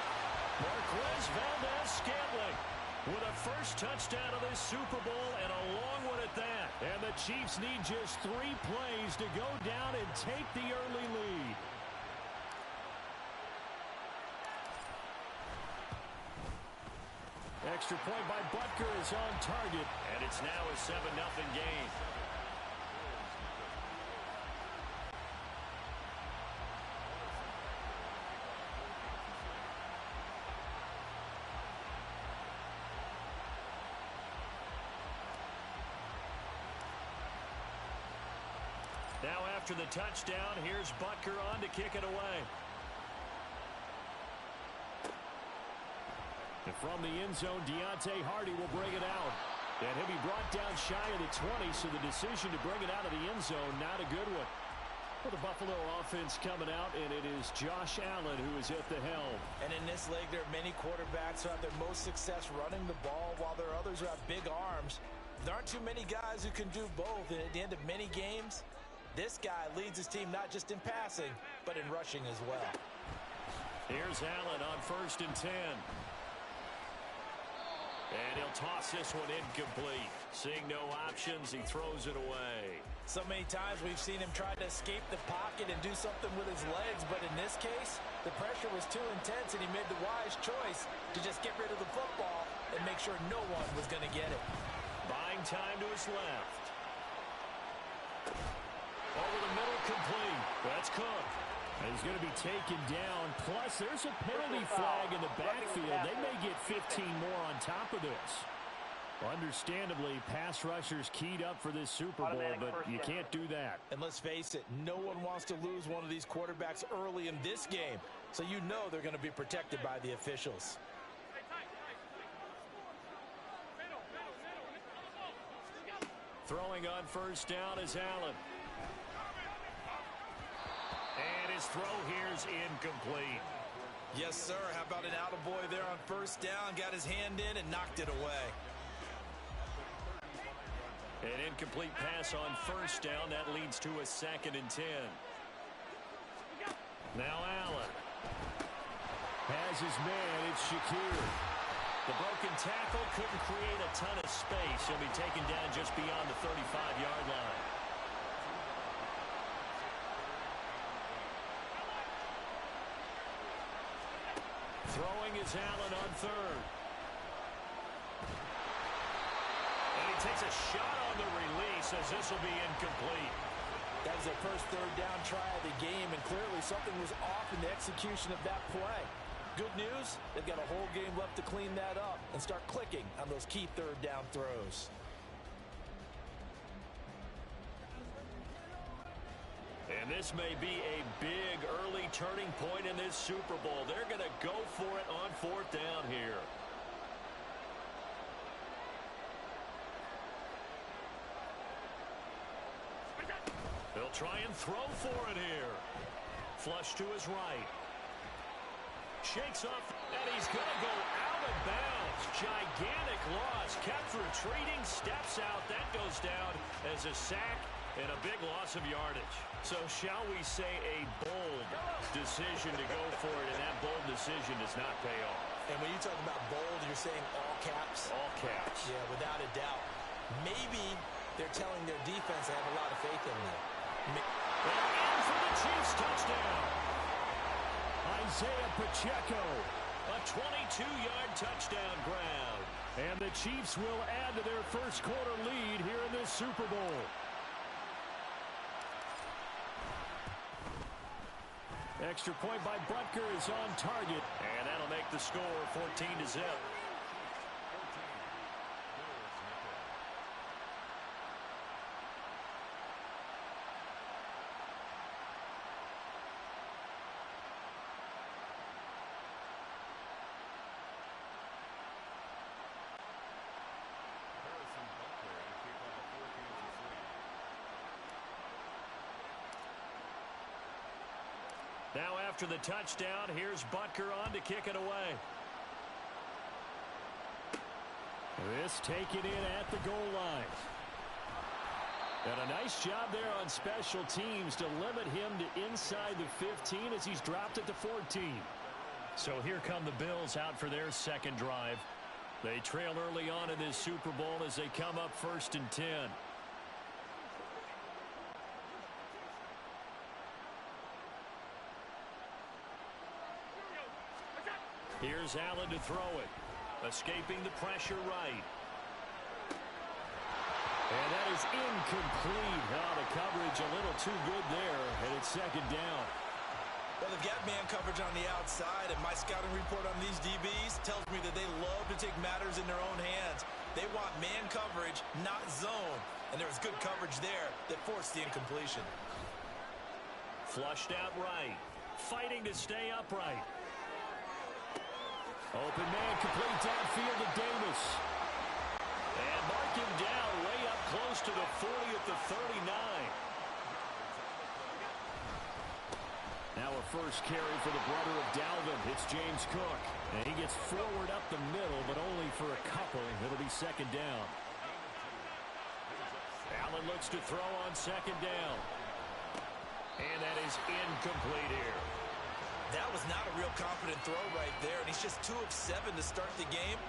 Speaker 5: touchdown of this Super Bowl, and a long one at that. And the Chiefs need just 3 plays to go down and take the early lead. Extra point by Butker is on target, and it's now a 7-0 game. Now after the touchdown, here's Butker on to kick it away. And from the end zone, Deontay Hardy will bring it out. And he'll be brought down shy of the 20, so the decision to bring it out of the end zone, not a good one. For the Buffalo offense coming out, and it is Josh Allen who is at the helm.
Speaker 4: And in this league, there are many quarterbacks who have their most success running the ball, while there are others who have big arms. There aren't too many guys who can do both, and at the end of many games, this guy leads his team not just in passing, but in rushing as well.
Speaker 5: Here's Allen on 1st and 10. And he'll toss this one incomplete. Seeing no options, he throws it away.
Speaker 4: So many times we've seen him try to escape the pocket and do something with his legs, but in this case, the pressure was too intense, and he made the wise choice to just get rid of the football and make sure no one was going to get it.
Speaker 5: Buying time to his left. Over the middle, complete. That's Cook. And he's going to be taken down. Plus, there's a penalty flag in the backfield. They may get 15 more on top of this. Understandably, pass rushers keyed up for this Super Bowl, but you can't do that.
Speaker 4: And let's face it, no one wants to lose one of these quarterbacks early in this game. So you know they're going to be protected by the officials.
Speaker 5: Throwing on 1st down is Allen. And his throw here's incomplete.
Speaker 4: Yes, sir. How about an attaboy there on 1st down? Got his hand in and knocked it away.
Speaker 5: An incomplete pass on 1st down. That leads to a 2nd and 10. Now Allen has his man. It's Shakir. The broken tackle couldn't create a ton of space. He'll be taken down just beyond the 35-yard line. Throwing is Allen on 3rd. And he takes a shot on the release as this will be incomplete.
Speaker 4: That was their first 3rd down try of the game, and clearly something was off in the execution of that play. Good news, they've got a whole game left to clean that up and start clicking on those key 3rd down throws.
Speaker 5: And this may be a big early turning point in this Super Bowl. They're going to go for it on 4th down here. They'll try and throw for it here. Flush to his right. Shakes off, and he's going to go out of bounds. Gigantic loss. Kept retreating, steps out. That goes down as a sack and a big loss of yardage. So shall we say a bold decision to go for it, and that bold decision does not pay off.
Speaker 4: And when you talk about bold, you're saying all caps?
Speaker 5: All caps.
Speaker 4: Yeah, without a doubt. Maybe they're telling their defense they have a lot of faith in them.
Speaker 5: And in for the Chiefs touchdown. Isaiah Pacheco, a 22-yard touchdown grab. And the Chiefs will add to their first quarter lead here in this Super Bowl. Extra point by Butker is on target, and that'll make the score 14-0. Now after the touchdown, here's Butker on to kick it away. This taken in at the goal line. And a nice job there on special teams to limit him to inside the 15 as he's dropped it to 14. So here come the Bills out for their second drive. They trail early on in this Super Bowl as they come up 1st and 10. Here's Allen to throw it. Escaping the pressure right. And that is incomplete. The coverage a little too good there, and it's 2nd down.
Speaker 4: Well, they've got man coverage on the outside, and my scouting report on these DBs tells me that they love to take matters in their own hands. They want man coverage, not zone. And there was good coverage there that forced the incompletion.
Speaker 5: Flushed out right. Fighting to stay upright. Open man complete downfield to Davis. And mark him down way up close to the 40 at the 39. Now a first carry for the brother of Dalvin. It's James Cook. And he gets forward up the middle, but only for a couple. It'll be 2nd down. Allen looks to throw on 2nd down. And that is incomplete here.
Speaker 4: That was not a real confident throw right there, and he's just 2 of 7 to start the game.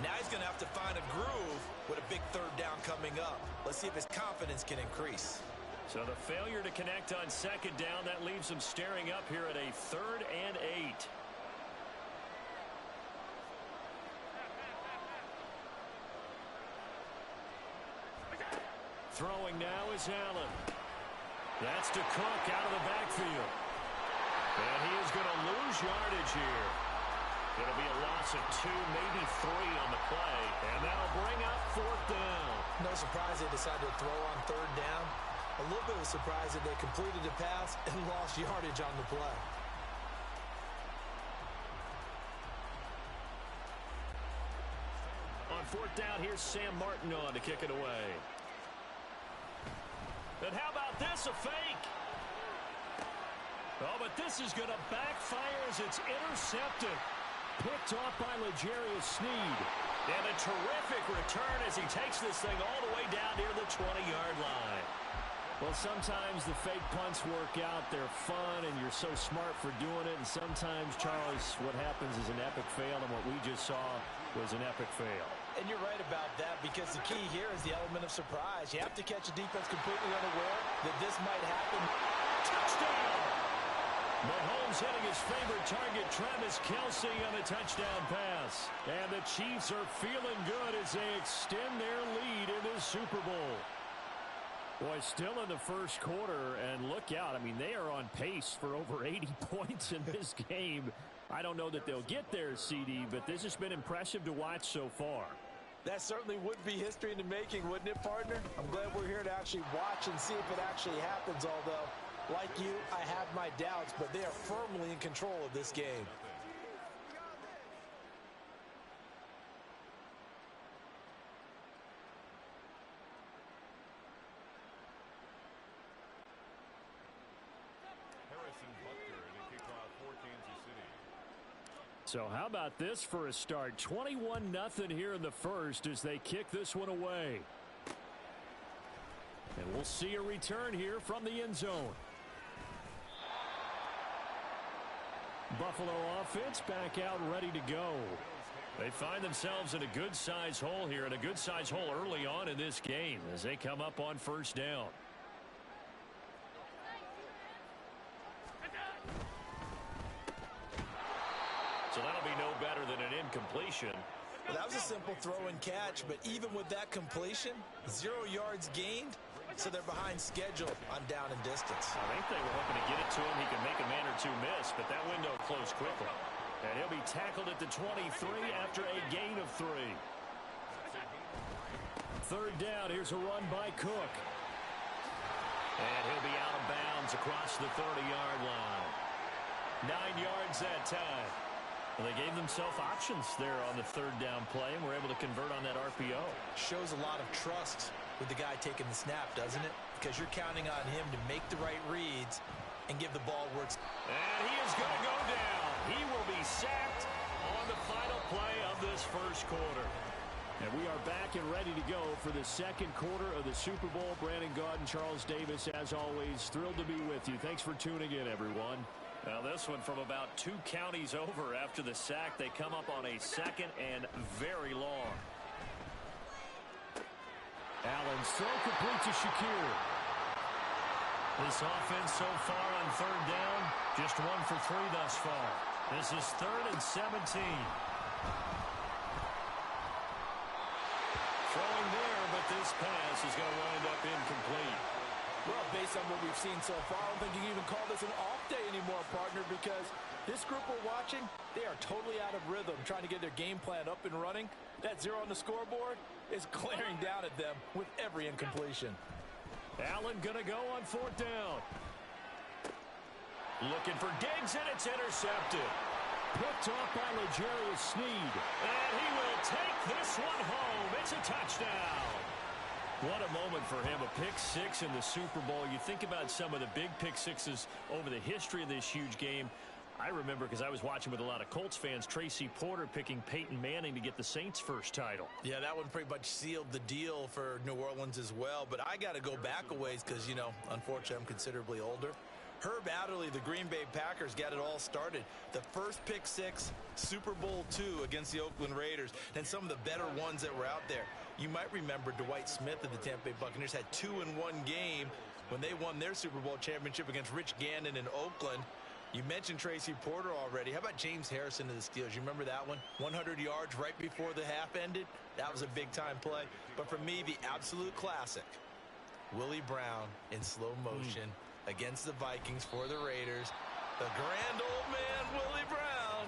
Speaker 4: Now he's going to have to find a groove with a big 3rd down coming up. Let's see if his confidence can increase.
Speaker 5: So the failure to connect on 2nd down, that leaves him staring up here at a 3rd and 8. Throwing now is Allen. That's to Cook out of the backfield. And he is going to lose yardage here. It'll be a loss of 2, maybe 3 on the play. And that'll bring up 4th down.
Speaker 4: No surprise they decided to throw on 3rd down. A little bit of a surprise that they completed the pass and lost yardage on the play.
Speaker 5: On 4th down, here's Sam Martin on to kick it away. And how about this, a fake? Oh, but this is going to backfire as it's intercepted. Picked off by L'Jarius Sneed. And a terrific return as he takes this thing all the way down near the 20-yard line. Well, sometimes the fake punts work out. They're fun, and you're so smart for doing it. And sometimes, Charles, what happens is an epic fail, and what we just saw was an epic fail.
Speaker 4: And you're right about that, because the key here is the element of surprise. You have to catch a defense completely unaware that this might happen.
Speaker 5: Touchdown! Mahomes hitting his favorite target, Travis Kelce, on a touchdown pass. And the Chiefs are feeling good as they extend their lead in this Super Bowl. Boy, still in the first quarter, and look out. I mean, they are on pace for over 80 points in this game. I don't know that they'll get there, CD, but this has been impressive to watch so far.
Speaker 4: That certainly would be history in the making, wouldn't it, partner? I'm glad we're here to actually watch and see if it actually happens, although, like you, I have my doubts, but they are firmly in control of this game.
Speaker 5: So how about this for a start? 21-0 here in the first as they kick this one away. And we'll see a return here from the end zone. Buffalo offense back out ready to go. They find themselves in a good-sized hole here, and a good-sized hole early on in this game as they come up on 1st down. So that'll be no better than an incompletion.
Speaker 4: Well, that was a simple throw and catch, but even with that completion, 0 yards gained, so they're behind schedule on down and distance.
Speaker 5: I think they were hoping to get it to him. He could make a man or 2 miss, but that window closed quickly. And he'll be tackled at the 23 after a gain of 3. 3rd down, here's a run by Cook. And he'll be out of bounds across the 30-yard line. 9 yards that time. Well, they gave themselves options there on the 3rd down play, and were able to convert on that RPO.
Speaker 4: Shows a lot of trust with the guy taking the snap, doesn't it? Because you're counting on him to make the right reads and give the ball where it's...
Speaker 5: And he is going to go down. He will be sacked on the final play of this first quarter. And we are back and ready to go for the second quarter of the Super Bowl. Brandon Gaudin, Charles Davis, as always, thrilled to be with you. Thanks for tuning in, everyone. Now this one from about 2 counties over. After the sack, they come up on a 2nd and very long. Allen's throw complete to Shakir. This offense so far on 3rd down, just 1 for 3 thus far. This is 3rd and 17. Throwing there, but this pass is going to wind up incomplete.
Speaker 4: Well, based on what we've seen so far, I don't think you can even call this an off day anymore, partner, because this group we're watching, they are totally out of rhythm, trying to get their game plan up and running. That 0 on the scoreboard is glaring down at them with every incompletion.
Speaker 5: Allen going to go on 4th down. Looking for Diggs, and it's intercepted. Picked off by L'Jarius Sneed. And he will take this one home. It's a touchdown. What a moment for him, a pick 6 in the Super Bowl. You think about some of the big pick 6s over the history of this huge game. I remember, because I was watching with a lot of Colts fans, Tracy Porter picking Peyton Manning to get the Saints' first title.
Speaker 4: Yeah, that one pretty much sealed the deal for New Orleans as well. But I got to go back a ways because, you know, unfortunately I'm considerably older. Herb Adderley, the Green Bay Packers, got it all started. The first pick 6, Super Bowl II against the Oakland Raiders, and some of the better ones that were out there. You might remember Dwight Smith of the Tampa Bay Buccaneers had 2 in one game when they won their Super Bowl championship against Rich Gannon in Oakland. You mentioned Tracy Porter already. How about James Harrison of the Steelers? You remember that one? 100 yards right before the half ended? That was a big-time play. But for me, the absolute classic, Willie Brown in slow motion against the Vikings for the Raiders. The grand old man, Willie Brown,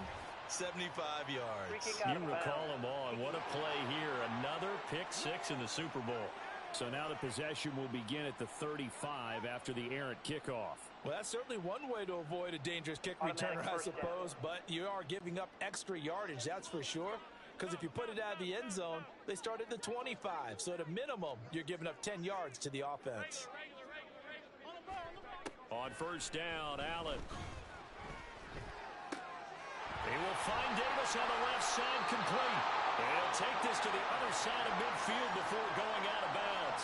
Speaker 4: 75 yards.
Speaker 5: You recall them all, and what a play here. Another pick 6 in the Super Bowl. So now the possession will begin at the 35 after the errant kickoff.
Speaker 4: Well, that's certainly one way to avoid a dangerous kick returner, I suppose, but you are giving up extra yardage, that's for sure. Because if you put it out of the end zone, they start at the 25. So at a minimum, you're giving up 10 yards to the offense.
Speaker 5: On 1st down, Allen. He will find Davis on the left side, complete. And he'll take this to the other side of midfield before going out of bounds.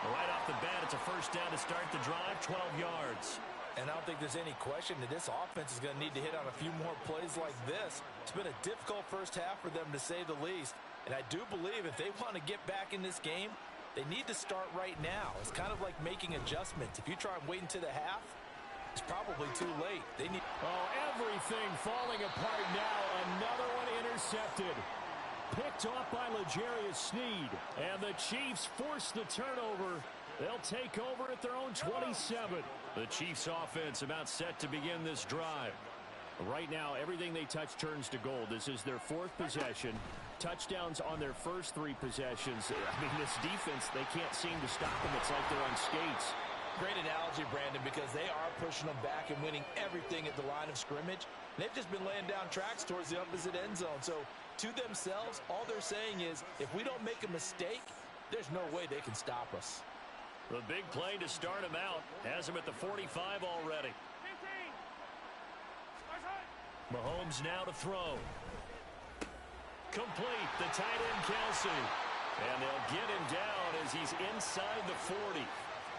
Speaker 5: Right off the bat, it's a 1st down to start the drive, 12 yards.
Speaker 4: And I don't think there's any question that this offense is going to need to hit on a few more plays like this. It's been a difficult first half for them, to say the least. And I do believe if they want to get back in this game, they need to start right now. It's kind of like making adjustments. If you try and wait until the half, it's probably too late. They need.
Speaker 5: Oh, everything falling apart now. Another one intercepted. Picked off by L'Jarius Sneed. And the Chiefs force the turnover. They'll take over at their own 27. The Chiefs offense about set to begin this drive. Right now, everything they touch turns to gold. This is their 4th possession. Touchdowns on their first 3 possessions. I mean, this defense, they can't seem to stop them. It's like they're on skates.
Speaker 4: Great analogy, Brandon, because they are pushing them back and winning everything at the line of scrimmage. They've just been laying down tracks towards the opposite end zone. So to themselves, all they're saying is, if we don't make a mistake, there's no way they can stop us.
Speaker 5: The big play to start him out has him at the 45 already. Mahomes now to throw. Complete. The tight end, Kelsey. And they'll get him down as he's inside the 40.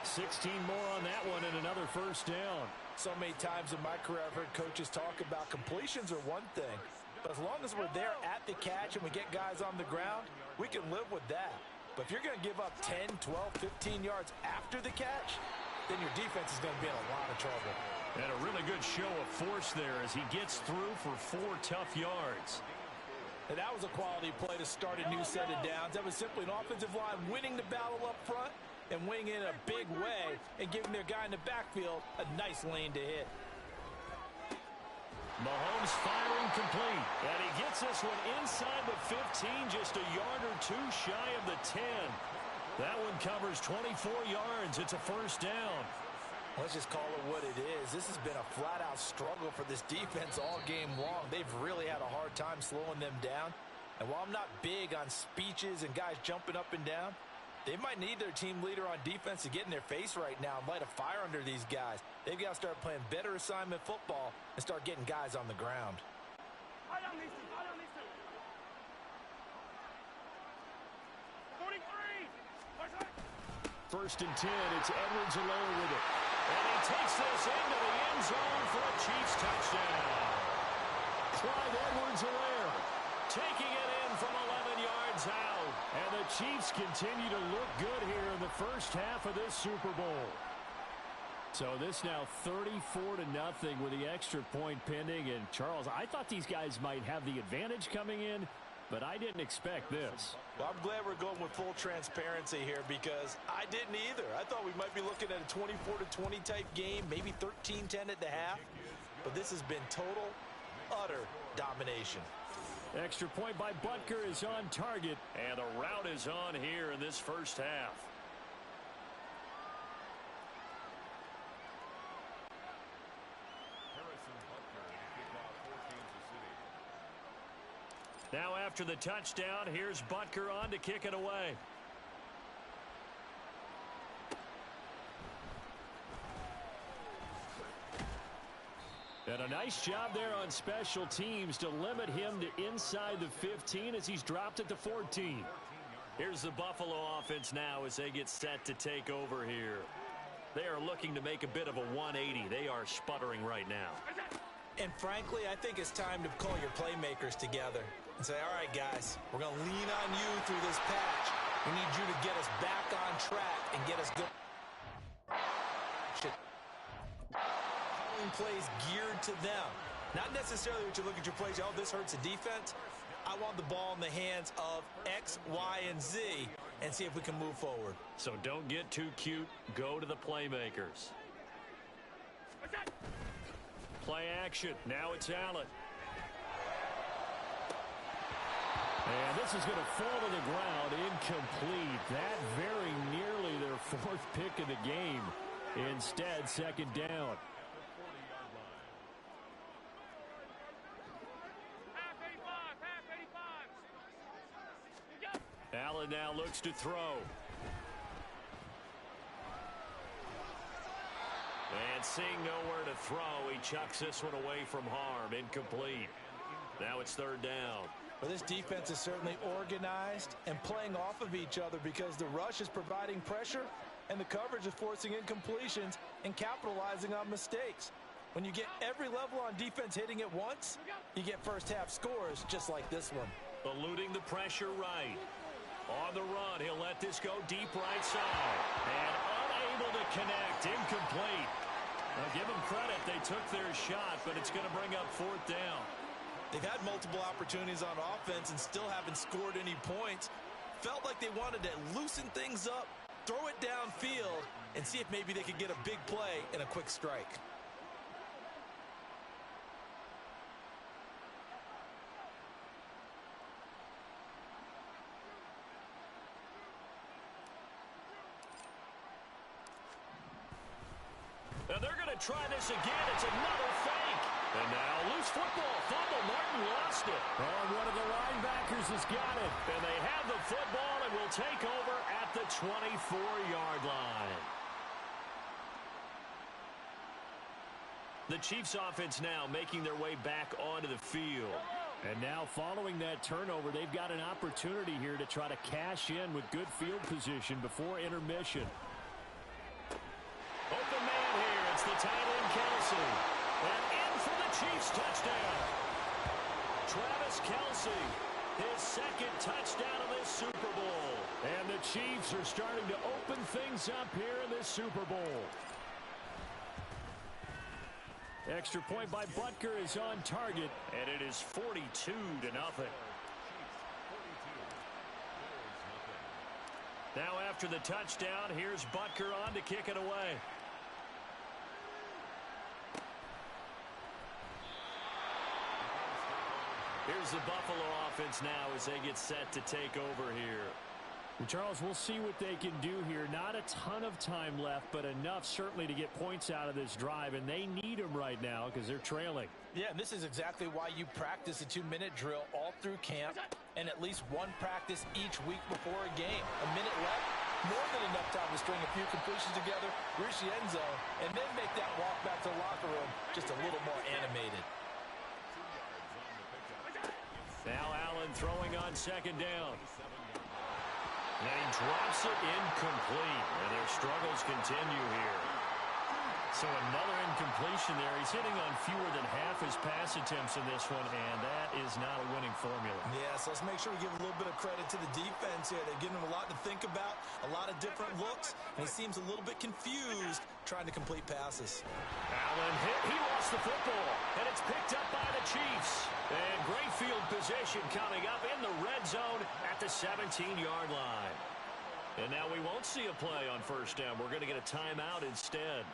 Speaker 5: 16 more on that one and another 1st down.
Speaker 4: So many times in my career I've heard coaches talk about completions are one thing. But as long as we're there at the catch and we get guys on the ground, we can live with that. But if you're going to give up 10, 12, 15 yards after the catch, then your defense is going to be in a lot of trouble.
Speaker 5: And a really good show of force there as he gets through for 4 tough yards.
Speaker 4: And that was a quality play to start a new set of downs. That was simply an offensive line winning the battle up front and winning in a big way and giving their guy in the backfield a nice lane to hit.
Speaker 5: Mahomes firing complete. And he gets this one inside the 15, just a yard or 2 shy of the 10. That one covers 24 yards. It's a 1st down.
Speaker 4: Let's just call it what it is. This has been a flat-out struggle for this defense all game long. They've really had a hard time slowing them down. And while I'm not big on speeches and guys jumping up and down, they might need their team leader on defense to get in their face right now and light a fire under these guys. They've got to start playing better assignment football and start getting guys on the ground.
Speaker 6: 43.
Speaker 5: 1st and 10. It's Edwards alone with it. And he takes this into the end zone for a Chiefs touchdown. Clyde Edwards-Helaire taking it in from 11 yards out. And the Chiefs continue to look good here in the first half of this Super Bowl. So this now 34-0 with the extra point pending. And Charles, I thought these guys might have the advantage coming in, but I didn't expect this.
Speaker 4: Well, I'm glad we're going with full transparency here because I didn't either. I thought we might be looking at a 24-20 type game, maybe 13-10 at the half. But this has been total, utter domination.
Speaker 5: Extra point by Butker is on target, and the route is on here in this first half. Now after the touchdown, here's Butker on to kick it away. And a nice job there on special teams to limit him to inside the 15 as he's dropped at the 14. Here's the Buffalo offense now as they get set to take over here. They are looking to make a bit of a 180. They are sputtering right now.
Speaker 4: And frankly, I think it's time to call your playmakers together and say, all right, guys, we're going to lean on you through this patch. We need you to get us back on track and get us good. Plays geared to them. Not necessarily what you look at your plays, oh, this hurts the defense. I want the ball in the hands of X, Y, and Z and see if we can move forward.
Speaker 5: So don't get too cute. Go to the playmakers. Play action. Now it's Allen. And this is going to fall to the ground incomplete. That very nearly their fourth pick of the game. Instead, second down. Allen now looks to throw. And seeing nowhere to throw, he chucks this one away from harm. Incomplete. Now it's third down.
Speaker 4: Well, this defense is certainly organized and playing off of each other because the rush is providing pressure and the coverage is forcing incompletions and capitalizing on mistakes. When you get every level on defense hitting at once, you get first half scores just like this one.
Speaker 5: Eluding the pressure right. On the run, he'll let this go deep right side. And unable to connect. Incomplete. Now, give them credit. They took their shot, but it's going to bring up fourth down.
Speaker 4: They've had multiple opportunities on offense and still haven't scored any points. Felt like they wanted to loosen things up, throw it downfield, and see if maybe they could get a big play and a quick strike.
Speaker 5: And they're going to try this again. It's another fake. And now loose football. Fumble. Martin lost it. And one of the linebackers has got it. And they have the football and will take over at the 24-yard line. The Chiefs offense now making their way back onto the field. And now following that turnover, they've got an opportunity here to try to cash in with good field position before intermission. Open man here. It's the tight end, Kelsey. And in for the Chiefs touchdown. Travis Kelsey, his second touchdown of this Super Bowl. And the Chiefs are starting to open things up here in this Super Bowl. Extra point by Butker is on target, and it is 42-0. Now after the touchdown, here's Butker on to kick it away. Here's the Buffalo offense now as they get set to take over here. And Charles, we'll see what they can do here. Not a ton of time left, but enough certainly to get points out of this drive, and they need them right now because they're trailing.
Speaker 4: Yeah, and this is exactly why you practice a 2-minute drill all through camp and at least one practice each week before a game. A minute left, more than enough time to string a few completions together, reach the end zone, and then make that walk back to the locker room just a little more animated.
Speaker 5: Now Allen throwing on second down. And he drops it incomplete. And their struggles continue here. So another incompletion there. He's hitting on fewer than half his pass attempts in this one, and that is not a winning formula.
Speaker 4: Yeah, so let's make sure we give a little bit of credit to the defense here. They're giving him a lot to think about, a lot of different looks, and he seems a little bit confused trying to complete passes.
Speaker 5: Allen hit. He lost the football, and it's picked up by the Chiefs. And great field position coming up in the red zone at the 17-yard line. And now we won't see a play on first down. We're going to get a timeout instead,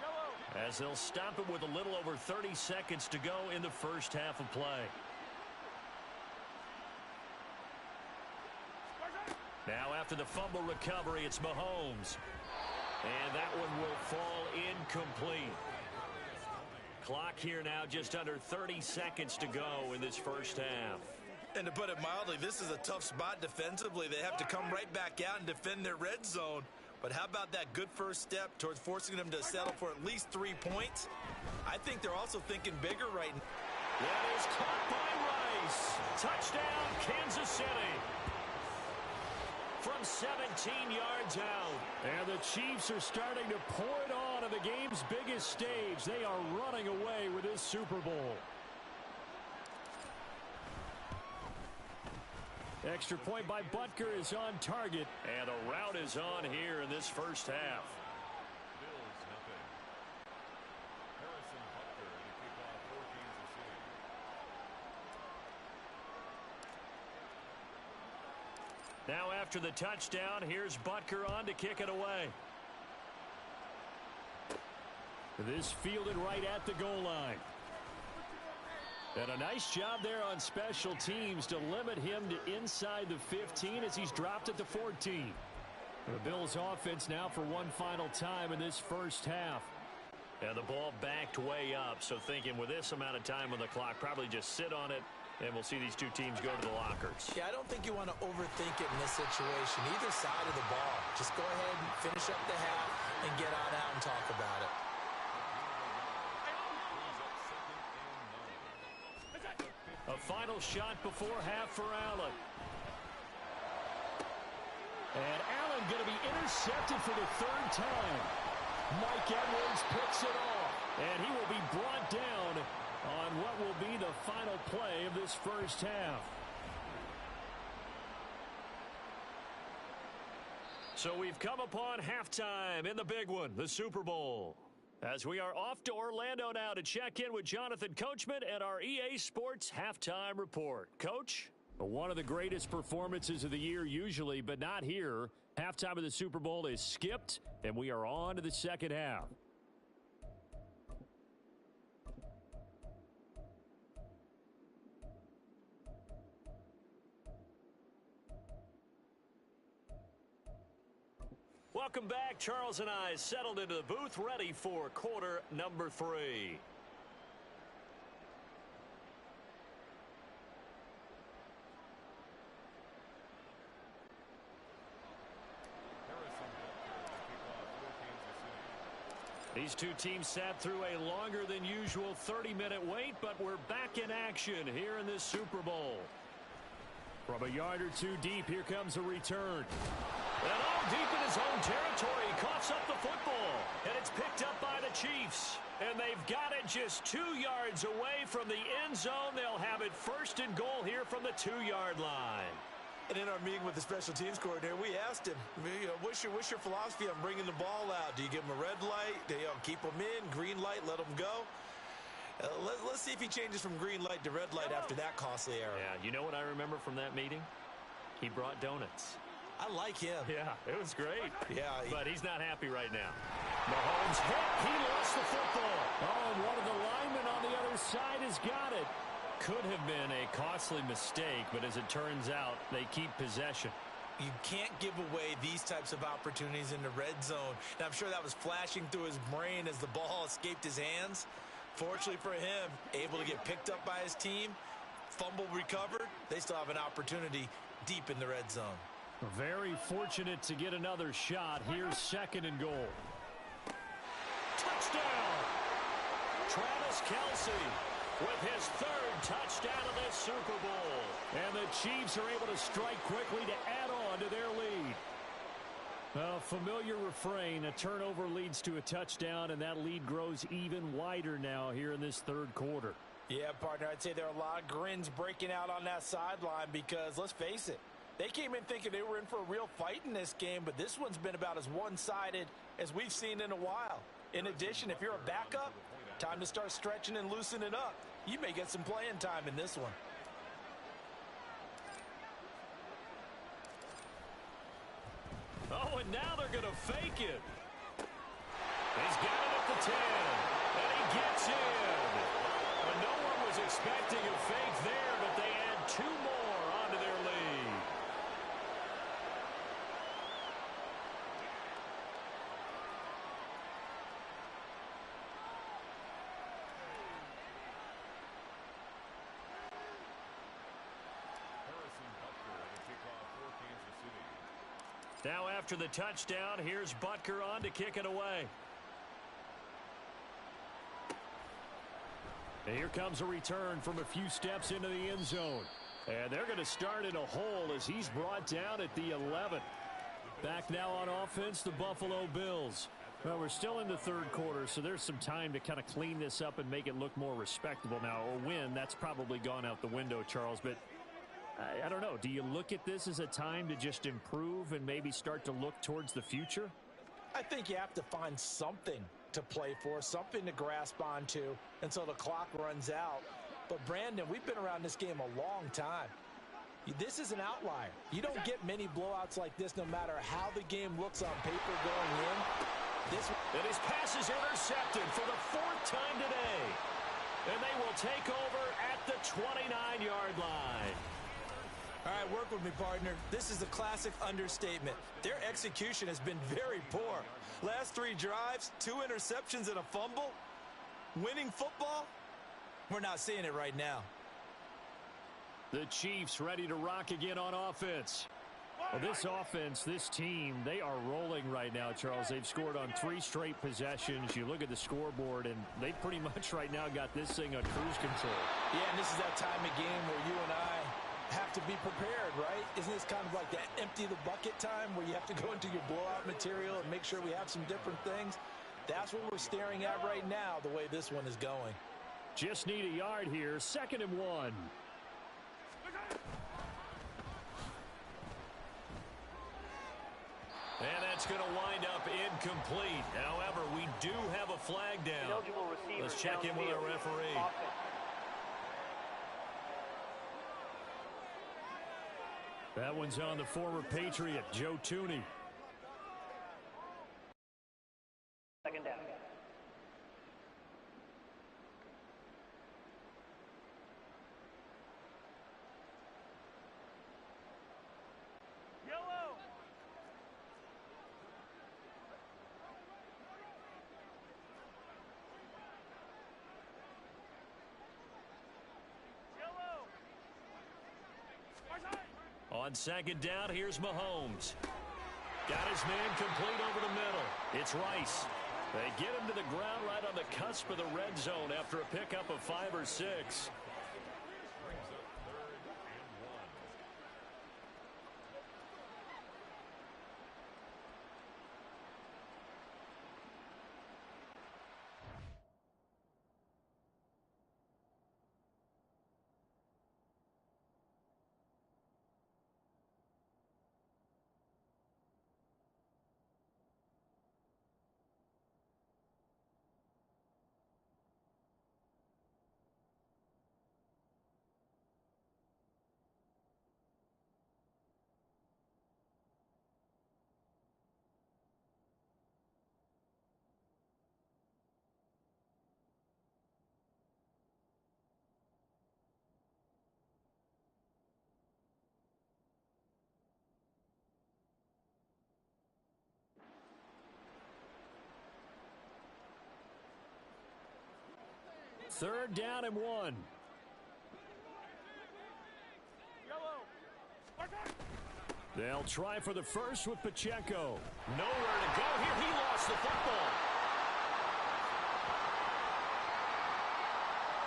Speaker 5: as they'll stop it with a little over 30 seconds to go in the first half of play. Now after the fumble recovery, it's Mahomes. And that one will fall incomplete. Clock here now just under 30 seconds to go in this first half.
Speaker 4: And to put it mildly, this is a tough spot defensively. They have to come right back out and defend their red zone. But how about that good first step towards forcing them to settle for at least 3 points? I think they're also thinking bigger right now.
Speaker 5: That is caught by Rice. Touchdown, Kansas City. From 17 yards out. And the Chiefs are starting to pour it on the game's biggest stage. They are running away with this Super Bowl. Extra point by Butker is on target. And the route is on here in this first half. Now after the touchdown, here's Butker on to kick it away. This fielded right at the goal line. And a nice job there on special teams to limit him to inside the 15 as he's dropped it to 14. The Bills offense now for one final time in this first half. And the ball backed way up, so thinking with this amount of time on the clock, probably just sit on it, and we'll see these two teams go to the lockers.
Speaker 4: Yeah, I don't think you want to overthink it in this situation, either side of the ball. Just go ahead and finish up the half and get on out and talk about it.
Speaker 5: A final shot before half for Allen. And Allen going to be intercepted for the third time. Mike Edwards picks it off. And he will be brought down on what will be the final play of this first half. So we've come upon halftime in the big one, the Super Bowl. As we are off to Orlando now to check in with Jonathan Coachman and our EA Sports Halftime Report. Coach? One of the greatest performances of the year usually, but not here. Halftime of the Super Bowl is skipped, and we are on to the second half. Welcome back. Charles and I settled into the booth, ready for quarter number 3. These two teams sat through a longer than usual 30-minute wait, but we're back in action here in this Super Bowl. From a yard or two deep, here comes a return. And all deep in his own territory, he coughs up the football. And it's picked up by the Chiefs. And they've got it just 2 yards away from the end zone. They'll have it first and goal here from the 2-yard line.
Speaker 4: And in our meeting with the special teams coordinator, we asked him, what's your philosophy on bringing the ball out? Do you give them a red light? Do you keep them in? Green light, let them go? Let's see if he changes from green light to red light after that costly error.
Speaker 5: Yeah, you know what I remember from that meeting? He brought donuts.
Speaker 4: I like him.
Speaker 5: Yeah, it was great.
Speaker 4: Yeah.
Speaker 5: But he's not happy right now. Mahomes hit. He lost the football. Oh, and one of the linemen on the other side has got it. Could have been a costly mistake, but as it turns out, they keep possession.
Speaker 4: You can't give away these types of opportunities in the red zone. And I'm sure that was flashing through his brain as the ball escaped his hands. Fortunately for him, able to get picked up by his team, fumble recovered. They still have an opportunity deep in the red zone.
Speaker 5: Very fortunate to get another shot. Here's second and goal. Touchdown! Travis Kelce with his third touchdown of this Super Bowl. And the Chiefs are able to strike quickly to add on to their lead. A familiar refrain, a turnover leads to a touchdown, and that lead grows even wider now here in this third quarter.
Speaker 4: Yeah, partner, I'd say there are a lot of grins breaking out on that sideline because, let's face it, they came in thinking they were in for a real fight in this game, but this one's been about as one-sided as we've seen in a while. In addition, if you're a backup, time to start stretching and loosening up. You may get some playing time in this one.
Speaker 5: Oh, and now they're going to fake it. He's got it at the 10, and he gets in. And no one was expecting a fake there, but they add 2 more onto their lead. Now after the touchdown, here's Butker on to kick it away. And here comes a return from a few steps into the end zone. And they're going to start in a hole as he's brought down at the 11. Back now on offense, the Buffalo Bills. Well, we're still in the third quarter, so there's some time to kind of clean this up and make it look more respectable. Now, a win, that's probably gone out the window, Charles, but I don't know. Do you look at this as a time to just improve and maybe start to look towards the future?
Speaker 4: I think you have to find something to play for, something to grasp onto until the clock runs out. But, Brandon, we've been around this game a long time. This is an outlier. You don't get many blowouts like this no matter how the game looks on paper going in.
Speaker 5: And his pass is intercepted for the 4th time today. And they will take over at the 29-yard line.
Speaker 4: All right, work with me, partner. This is a classic understatement. Their execution has been very poor. Last 3 drives, 2 interceptions and a fumble. Winning football? We're not seeing it right now.
Speaker 5: The Chiefs ready to rock again on offense. Well, this offense, this team, they are rolling right now, Charles. They've scored on 3 straight possessions. You look at the scoreboard, and they pretty much right now got this thing on cruise control.
Speaker 4: Yeah, and this is that time of game where you and I have to be prepared, right? Isn't this kind of like that empty the bucket time where you have to go into your blowout material and make sure we have some different things? That's what we're staring at right now, the way this one is going.
Speaker 5: Just need a yard here, 2nd and 1. And that's going to wind up incomplete. However, we do have a flag down. Let's check in with our referee. That one's on the former Patriot, Joe Tooney.
Speaker 6: 2nd down. Yellow.
Speaker 5: On 2nd down, here's Mahomes. Got his man complete over the middle. It's Rice. They get him to the ground right on the cusp of the red zone after a pickup of 5 or 6. Third down and 1. They'll try for the first with Pacheco. Nowhere to go here. He lost the football.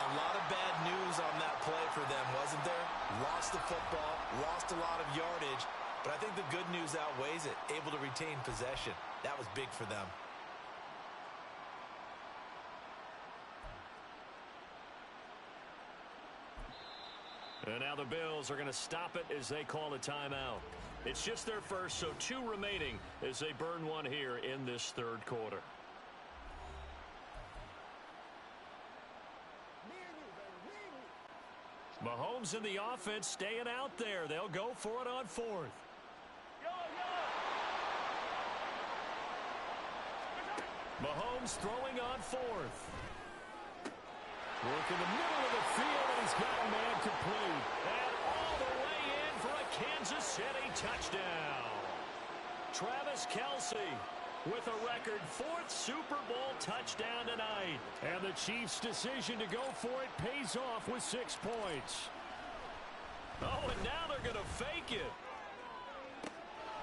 Speaker 4: A lot of bad news on that play for them, wasn't there? Lost the football, lost a lot of yardage, But I think the good news outweighs it. Able to retain possession. That was big for them.
Speaker 5: And now the Bills are going to stop it as they call a timeout. It's just their first, so 2 remaining as they burn one here in this third quarter. Mahomes in the offense staying out there. They'll go for it on 4th. Mahomes throwing on 4th. Work in the middle of the field, and he's got a man complete. And all the way in for a Kansas City touchdown. Travis Kelce with a record 4th Super Bowl touchdown tonight. And the Chiefs' decision to go for it pays off with 6 points. Oh, and now they're going to fake it.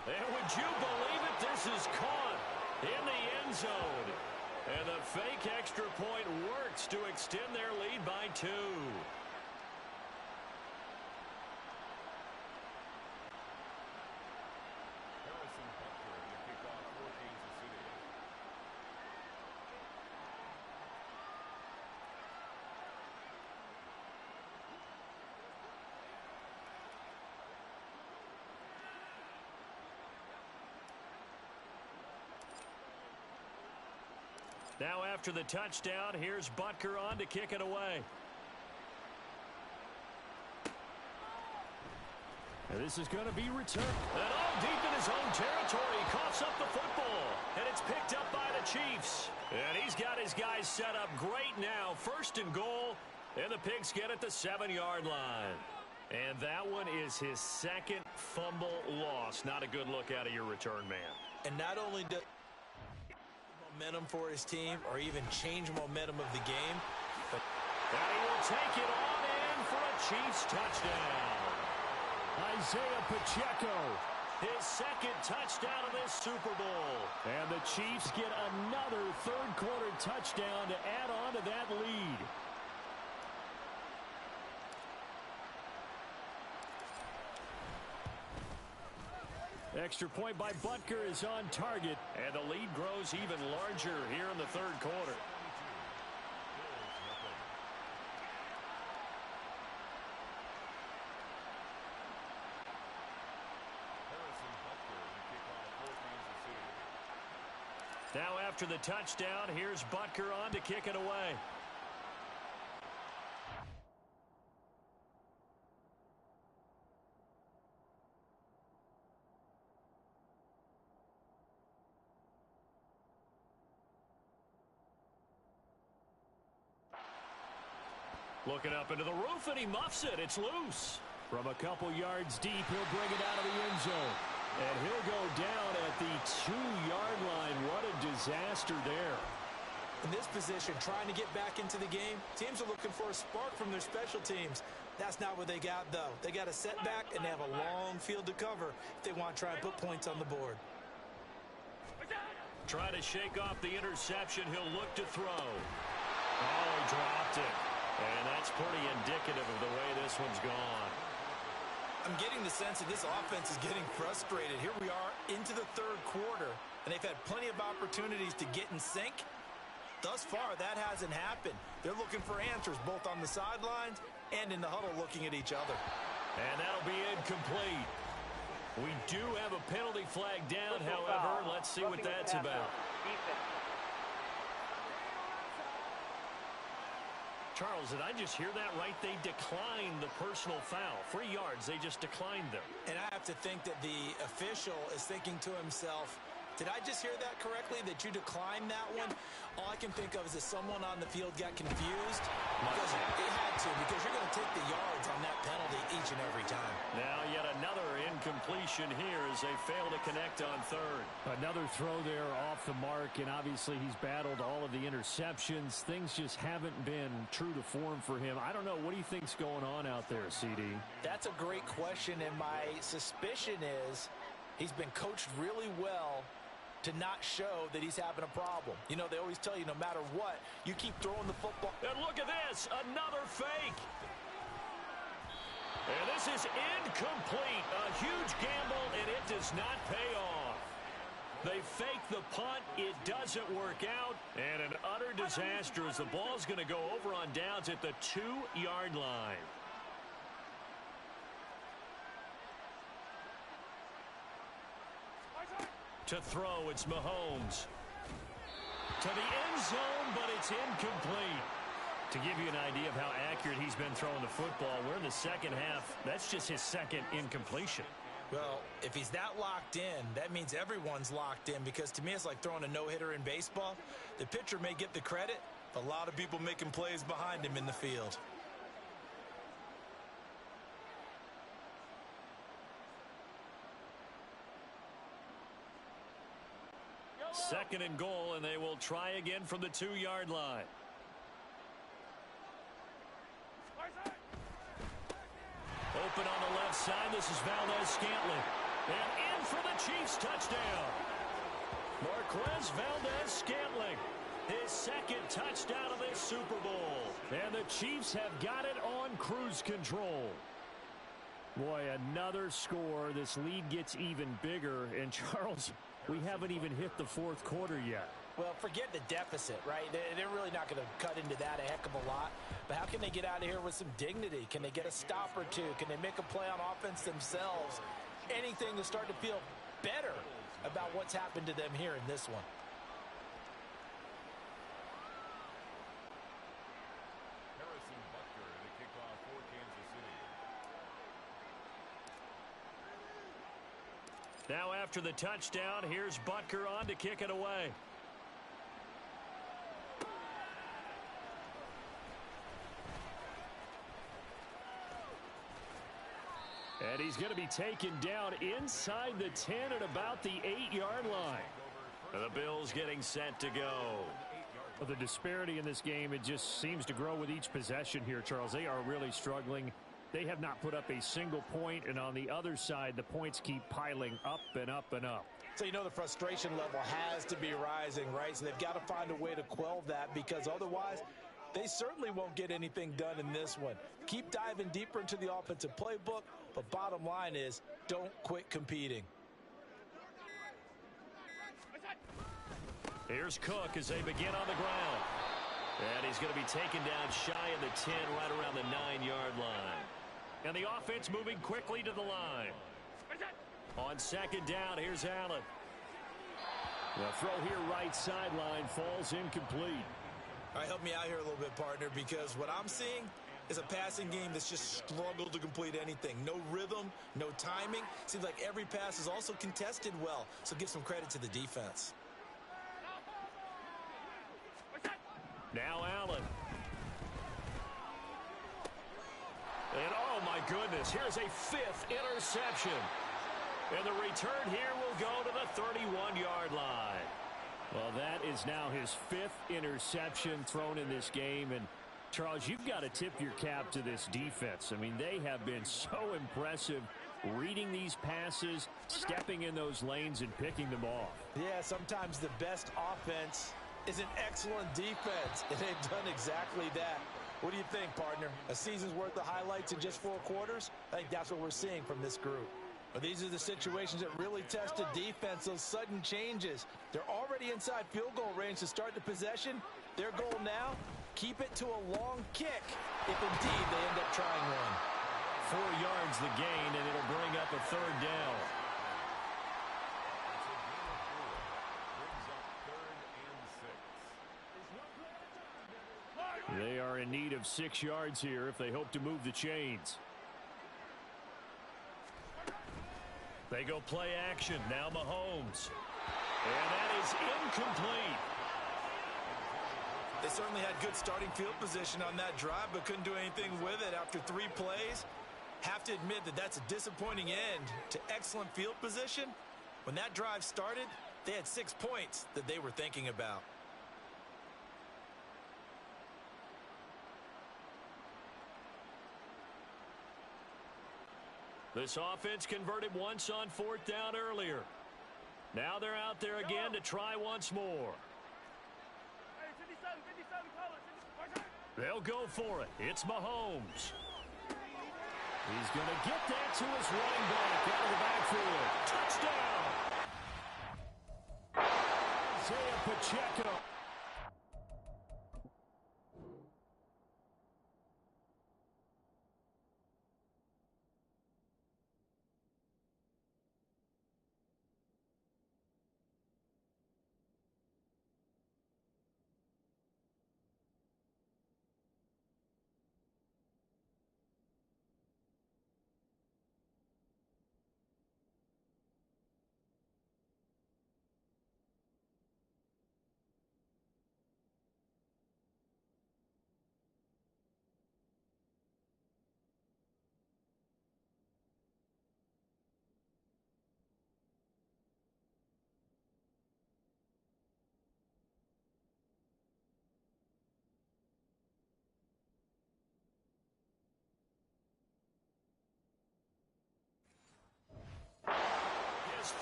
Speaker 5: And would you believe it? This is caught in the end zone. And the fake extra point works to extend their lead by 2. Now after the touchdown, here's Butker on to kick it away. And this is going to be returned. And all deep in his own territory. He coughs up the football. And it's picked up by the Chiefs. And he's got his guys set up great now. 1st and goal. And the Pigskin at the 7-yard line. And that one is his 2nd fumble loss. Not a good look out of your return man.
Speaker 4: And not only does momentum for his team or even change momentum of the game, but
Speaker 5: and he will take it on in for a Chiefs touchdown. Isaiah Pacheco, his 2nd touchdown of this Super Bowl. And the Chiefs get another third quarter touchdown to add on to that lead. Extra point by Butker is on target, and the lead grows even larger here in the third quarter. Now after the touchdown, here's Butker on to kick it away. Looking up into the roof, and he muffs it. It's loose. From a couple yards deep, he'll bring it out of the end zone. And he'll go down at the 2-yard line. What a disaster there.
Speaker 4: In this position, trying to get back into the game, teams are looking for a spark from their special teams. That's not what they got, though. They got a setback, and they have a long field to cover if they want to try and put points on the board.
Speaker 5: Try to shake off the interception. He'll look to throw. Oh, he dropped it. And that's pretty indicative of the way this one's gone.
Speaker 4: I'm getting the sense that this offense is getting frustrated. Here we are into the third quarter, and they've had plenty of opportunities to get in sync. Thus far, that hasn't happened. They're looking for answers both on the sidelines and in the huddle looking at each other.
Speaker 5: And that'll be incomplete. We do have a penalty flag down, however. Let's see what that's about. Charles, did I just hear that right? They declined the personal foul. 3 yards, they just declined them.
Speaker 4: And I have to think that the official is thinking to himself, did I just hear that correctly, that you declined that one? All I can think of is that someone on the field got confused. Because it had to, because you're going to take the yards on that penalty each and every time.
Speaker 5: Now yet another incompletion here as they fail to connect on third. Another throw there off the mark, and obviously he's battled all of the interceptions. Things just haven't been true to form for him. I don't know. What do you think's going on out there, CD?
Speaker 4: That's a great question, and my suspicion is he's been coached really well to not show that he's having a problem. You know, they always tell you no matter what, you keep throwing the football.
Speaker 5: And look at this, another fake. And this is incomplete. A huge gamble, and it does not pay off. They fake the punt. It doesn't work out. And an utter disaster as the ball's going to go over on downs at the 2-yard line. To throw, it's Mahomes. To the end zone, but it's incomplete. To give you an idea of how accurate he's been throwing the football, we're in the second half. That's just his second incompletion.
Speaker 4: Well, if he's that locked in, that means everyone's locked in, because to me it's like throwing a no-hitter in baseball. The pitcher may get the credit, but a lot of people making plays behind him in the field.
Speaker 5: Second and goal, and they will try again from the 2-yard line. Open on the left side. This is Valdez-Scantling. And in for the Chiefs touchdown. Marquez Valdez-Scantling. His second touchdown of this Super Bowl. And the Chiefs have got it on cruise control. Boy, another score. This lead gets even bigger. And Charles, we haven't even hit the fourth quarter yet.
Speaker 4: Well, forget the deficit, right? They're really not going to cut into that a heck of a lot. But how can they get out of here with some dignity? Can they get a stop or two? Can they make a play on offense themselves? Anything to start to feel better about what's happened to them here in this one.
Speaker 5: Now after the touchdown, here's Butker on to kick it away. And he's going to be taken down inside the 10 at about the 8-yard line. And the Bills getting set to go. Well, the disparity in this game, it just seems to grow with each possession here, Charles. They are really struggling. They have not put up a single point, and on the other side, the points keep piling up and up and up.
Speaker 4: So you know the frustration level has to be rising, right? So they've got to find a way to quell that, because otherwise they certainly won't get anything done in this one. Keep diving deeper into the offensive playbook, but bottom line is don't quit competing.
Speaker 5: Here's Cook as they begin on the ground. And he's going to be taken down shy of the 10, right around the 9-yard line. And the offense moving quickly to the line. On second down, here's Allen. The throw here right sideline falls incomplete.
Speaker 4: All right, help me out here a little bit, partner, because what I'm seeing is a passing game that's just struggled to complete anything. No rhythm, no timing. Seems like every pass is also contested well, so give some credit to the defense.
Speaker 5: Now Allen. And oh my goodness, here's a 5th interception. And the return here will go to the 31-yard line. Well, that is now his 5th interception thrown in this game. And Charles, you've got to tip your cap to this defense. I mean, they have been so impressive reading these passes, stepping in those lanes and picking them off.
Speaker 4: Yeah, sometimes the best offense is an excellent defense, and they've done exactly that. What do you think, partner? A season's worth of highlights in just 4 quarters? I think that's what we're seeing from this group. But these are the situations that really test a defense, those sudden changes. They're already inside field goal range to start the possession. Their goal now, keep it to a long kick, if indeed they end up trying one.
Speaker 5: 4 yards the gain, and it'll bring up a 3rd down. They are in need of 6 yards here if they hope to move the chains. They go play action. Now Mahomes. And that is incomplete.
Speaker 4: They certainly had good starting field position on that drive, but couldn't do anything with it after 3 plays. Have to admit that that's a disappointing end to excellent field position. When that drive started, they had 6 points that they were thinking about.
Speaker 5: This offense converted once on 4th down earlier. Now they're out there again to try once more. They'll go for it. It's Mahomes. He's going to get that to his running back out of the backfield. Touchdown! Isaiah Pacheco.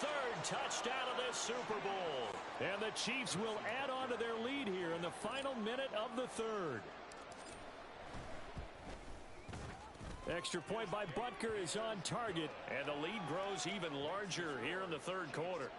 Speaker 5: Third touchdown of this Super Bowl. And the Chiefs will add on to their lead here in the final minute of the third. Extra point by Butker is on target, and the lead grows even larger here in the third quarter.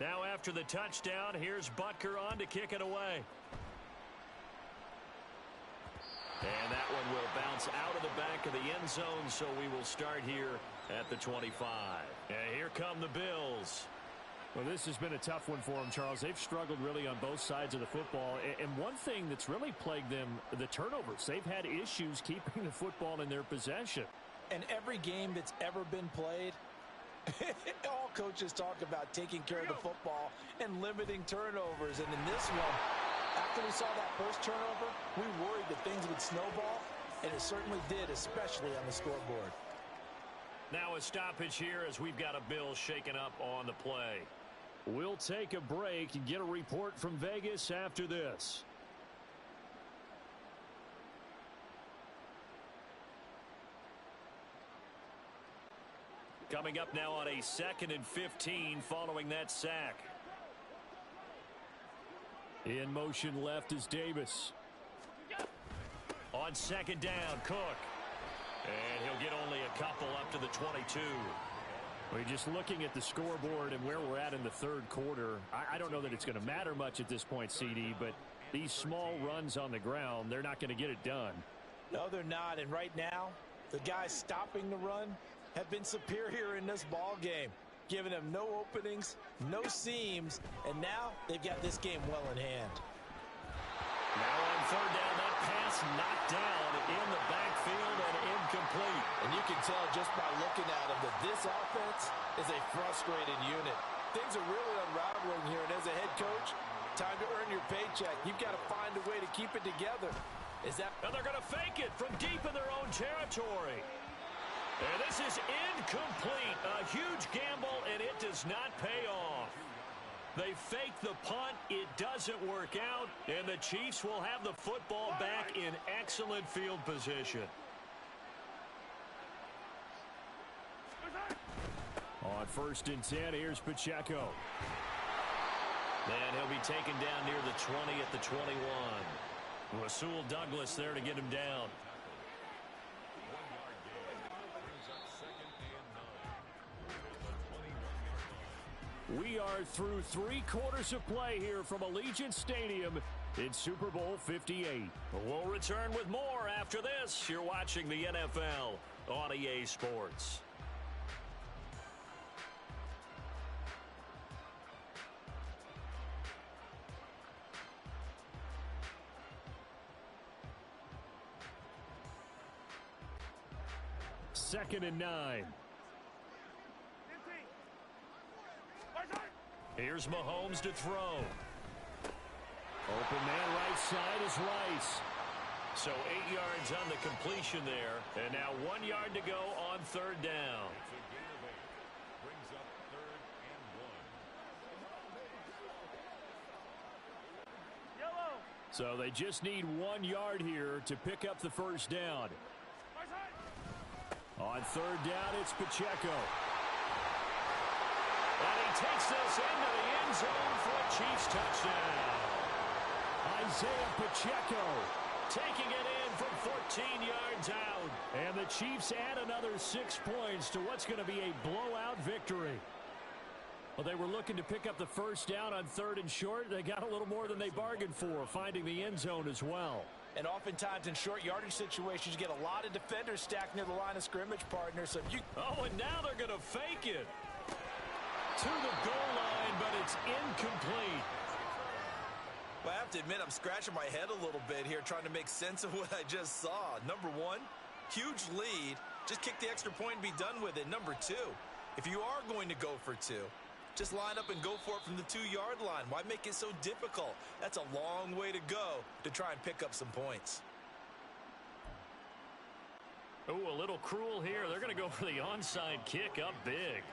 Speaker 5: Now after the touchdown, here's Butker on to kick it away. And that one will bounce out of the back of the end zone, so we will start here at the 25. And here come the Bills.
Speaker 8: Well, this has been a tough one for them, Charles. They've struggled really on both sides of the football. And one thing that's really plagued them, the turnovers. They've had issues keeping the football in their possession.
Speaker 4: And every game that's ever been played, all coaches talk about taking care of the football and limiting turnovers. And in this one, after we saw that first turnover, we worried that things would snowball, and it certainly did, especially on the scoreboard.
Speaker 5: Now a stoppage here as we've got a Bill shaken up on the play.
Speaker 8: We'll take a break and get a report from Vegas after this.
Speaker 5: Coming up now on a 2nd and 15 following that sack.
Speaker 8: In motion left is Davis.
Speaker 5: On 2nd down, Cook. And he'll get only a couple up to the 22.
Speaker 8: We're just looking at the scoreboard and where we're at in the third quarter. I don't know that it's going to matter much at this point, CD, but these small runs on the ground, they're not going to get it done.
Speaker 4: No, they're not. And right now, the guys stopping the run have been superior in this ball game, giving them no openings, no seams, and now they've got this game well in hand.
Speaker 5: Now on 3rd down, that pass knocked down in the backfield and incomplete.
Speaker 4: And you can tell just by looking at them that this offense is a frustrated unit. Things are really unraveling here, and as a head coach, time to earn your paycheck. You've got to find a way to keep it together.
Speaker 5: And they're going to fake it from deep in their own territory. And this is incomplete. A huge gamble, and it does not pay off. They fake the punt. It doesn't work out, and the Chiefs will have the football back in excellent field position.
Speaker 8: On 1st and 10, here's Pacheco.
Speaker 5: And he'll be taken down near the 20 at the 21. Rasul Douglas there to get him down.
Speaker 8: We are through 3 quarters of play here from Allegiant Stadium in Super Bowl 58.
Speaker 5: We'll return with more after this. You're watching the NFL on EA Sports.
Speaker 8: Second and 9.
Speaker 5: Here's Mahomes to throw.
Speaker 8: Open man right side is Rice.
Speaker 5: So 8 yards on the completion there. And now 1 yard to go on 3rd down.
Speaker 7: Brings up 3rd and 1.
Speaker 8: So they just need 1 yard here to pick up the first down. On third down, it's Pacheco. And he takes this into the end zone for a Chiefs touchdown. Isaiah Pacheco taking it in from 14 yards out. And the Chiefs add another 6 points to what's going to be a blowout victory. Well, they were looking to pick up the first down on third and short. They got a little more than they bargained for, finding the end zone as well.
Speaker 4: And oftentimes in short yardage situations, you get a lot of defenders stacked near the line of scrimmage, partner. So
Speaker 8: Oh, and now they're going to fake it to the goal line, but it's incomplete.
Speaker 4: Well, I have to admit, I'm scratching my head a little bit here trying to make sense of what I just saw. Number one, huge lead. Just kick the extra point and be done with it. Number two, if you are going to go for two, just line up and go for it from the 2-yard line. Why make it so difficult? That's a long way to go to try and pick up some points.
Speaker 8: Oh, a little cruel here. They're going to go for the onside kick up big.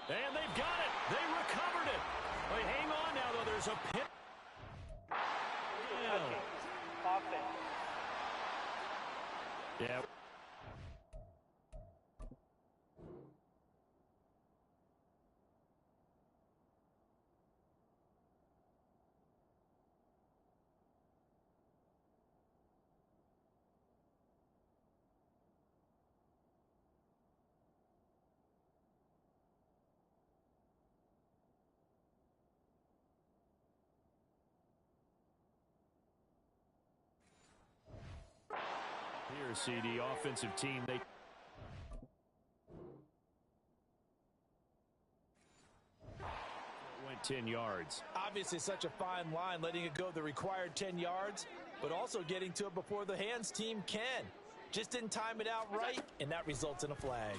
Speaker 8: And they've got it. They recovered it. They hang on now, though. There's a pin. Yeah. Here, CD, offensive team, they went 10 yards.
Speaker 4: Obviously such a fine line, letting it go the required 10 yards, but also getting to it before the hands team can. Just didn't time it out right, and that results in a flag.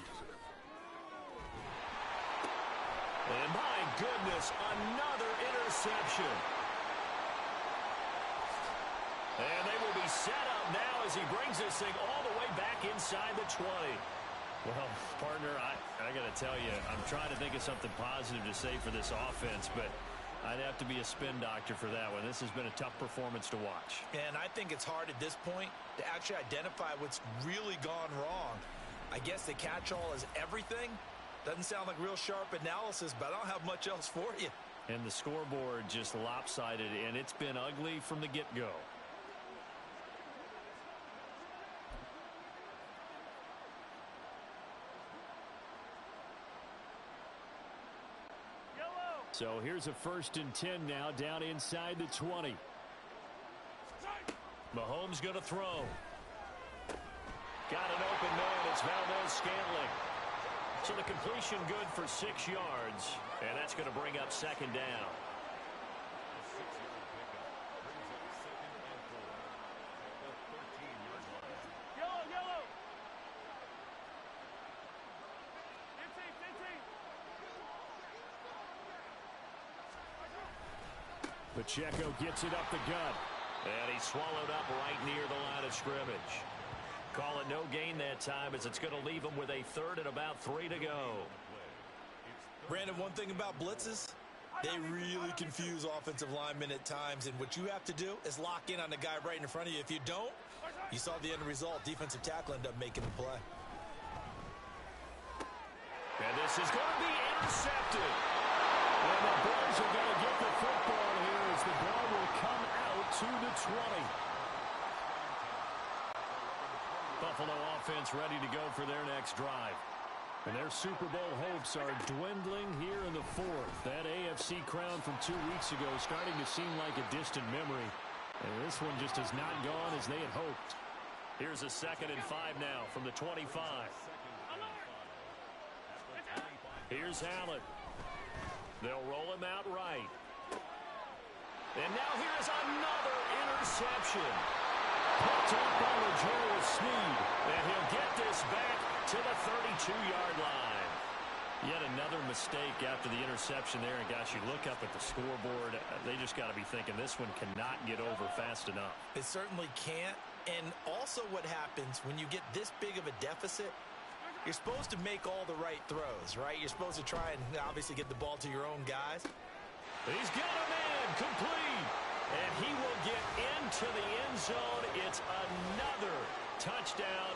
Speaker 8: And my goodness, another interception. And they will be set up now as he brings this thing all the way back inside the 20. Well, partner, I got to tell you, I'm trying to think of something positive to say for this offense, but I'd have to be a spin doctor for that one. This has been a tough performance to watch.
Speaker 4: And I think it's hard at this point to actually identify what's really gone wrong. I guess the catch-all is everything. Doesn't sound like real sharp analysis, but I don't have much else for you.
Speaker 8: And the scoreboard just lopsided, and it's been ugly from the get-go. So here's a 1st and 10 now, down inside the 20. Mahomes going to throw. Got an open man. It's Valdez-Scantling. So the completion good for 6 yards, and that's going to bring up 2nd down. Pacheco gets it up the gut, and he's swallowed up right near the line of scrimmage. Call it no gain that time, as it's going to leave him with a 3rd and about 3 to go.
Speaker 4: Brandon, one thing about blitzes, they really confuse offensive linemen at times, and what you have to do is lock in on the guy right in front of you. If you don't, you saw the end result. Defensive tackle ended up making the play.
Speaker 8: And this is going to be intercepted. And the Bears are going to get the football here as the ball will come out to the 20. Buffalo offense ready to go for their next drive. And their Super Bowl hopes are dwindling here in the 4th. That AFC crown from 2 weeks ago starting to seem like a distant memory. And this one just has not gone as they had hoped. Here's a 2nd and 5 now from the 25. Here's Allen. They'll roll him out right. And now here's another interception. Picked up by L'Jarius Sneed. And he'll get this back to the 32-yard line. Yet another mistake after the interception there. And gosh, you look up at the scoreboard, they just got to be thinking this one cannot get over fast enough.
Speaker 4: It certainly can't. And also what happens when you get this big of a deficit, you're supposed to make all the right throws, right? You're supposed to try and obviously get the ball to your own guys.
Speaker 8: He's got a man complete. And he will get into the end zone. It's another touchdown.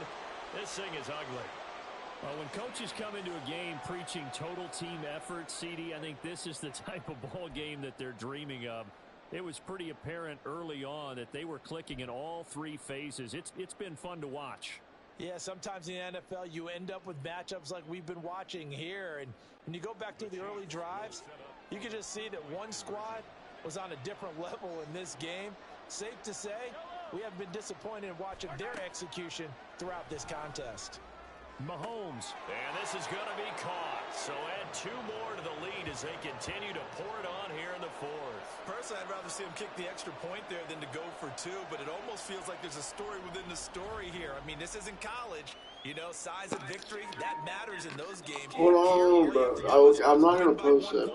Speaker 8: This thing is ugly. Well, when coaches come into a game preaching total team effort, CD, I think this is the type of ball game that they're dreaming of. It was pretty apparent early on that they were clicking in all three phases. It's been fun to watch.
Speaker 4: Yeah, sometimes in the NFL you end up with matchups like we've been watching here. And when you go back through the early drives, you can just see that one squad was on a different level in this game. Safe to say, we have been disappointed in watching their execution throughout this contest.
Speaker 8: Mahomes, and this is going to be caught. So add 2 more to the lead as they continue to pour it on here in the fourth.
Speaker 4: Personally, I'd rather see him kick the extra point there than to go for 2, but it almost feels like there's a story within the story here. I mean, this isn't college. You know, size of victory, that matters in those games.
Speaker 2: Hold on, bro. I'm not going to post that.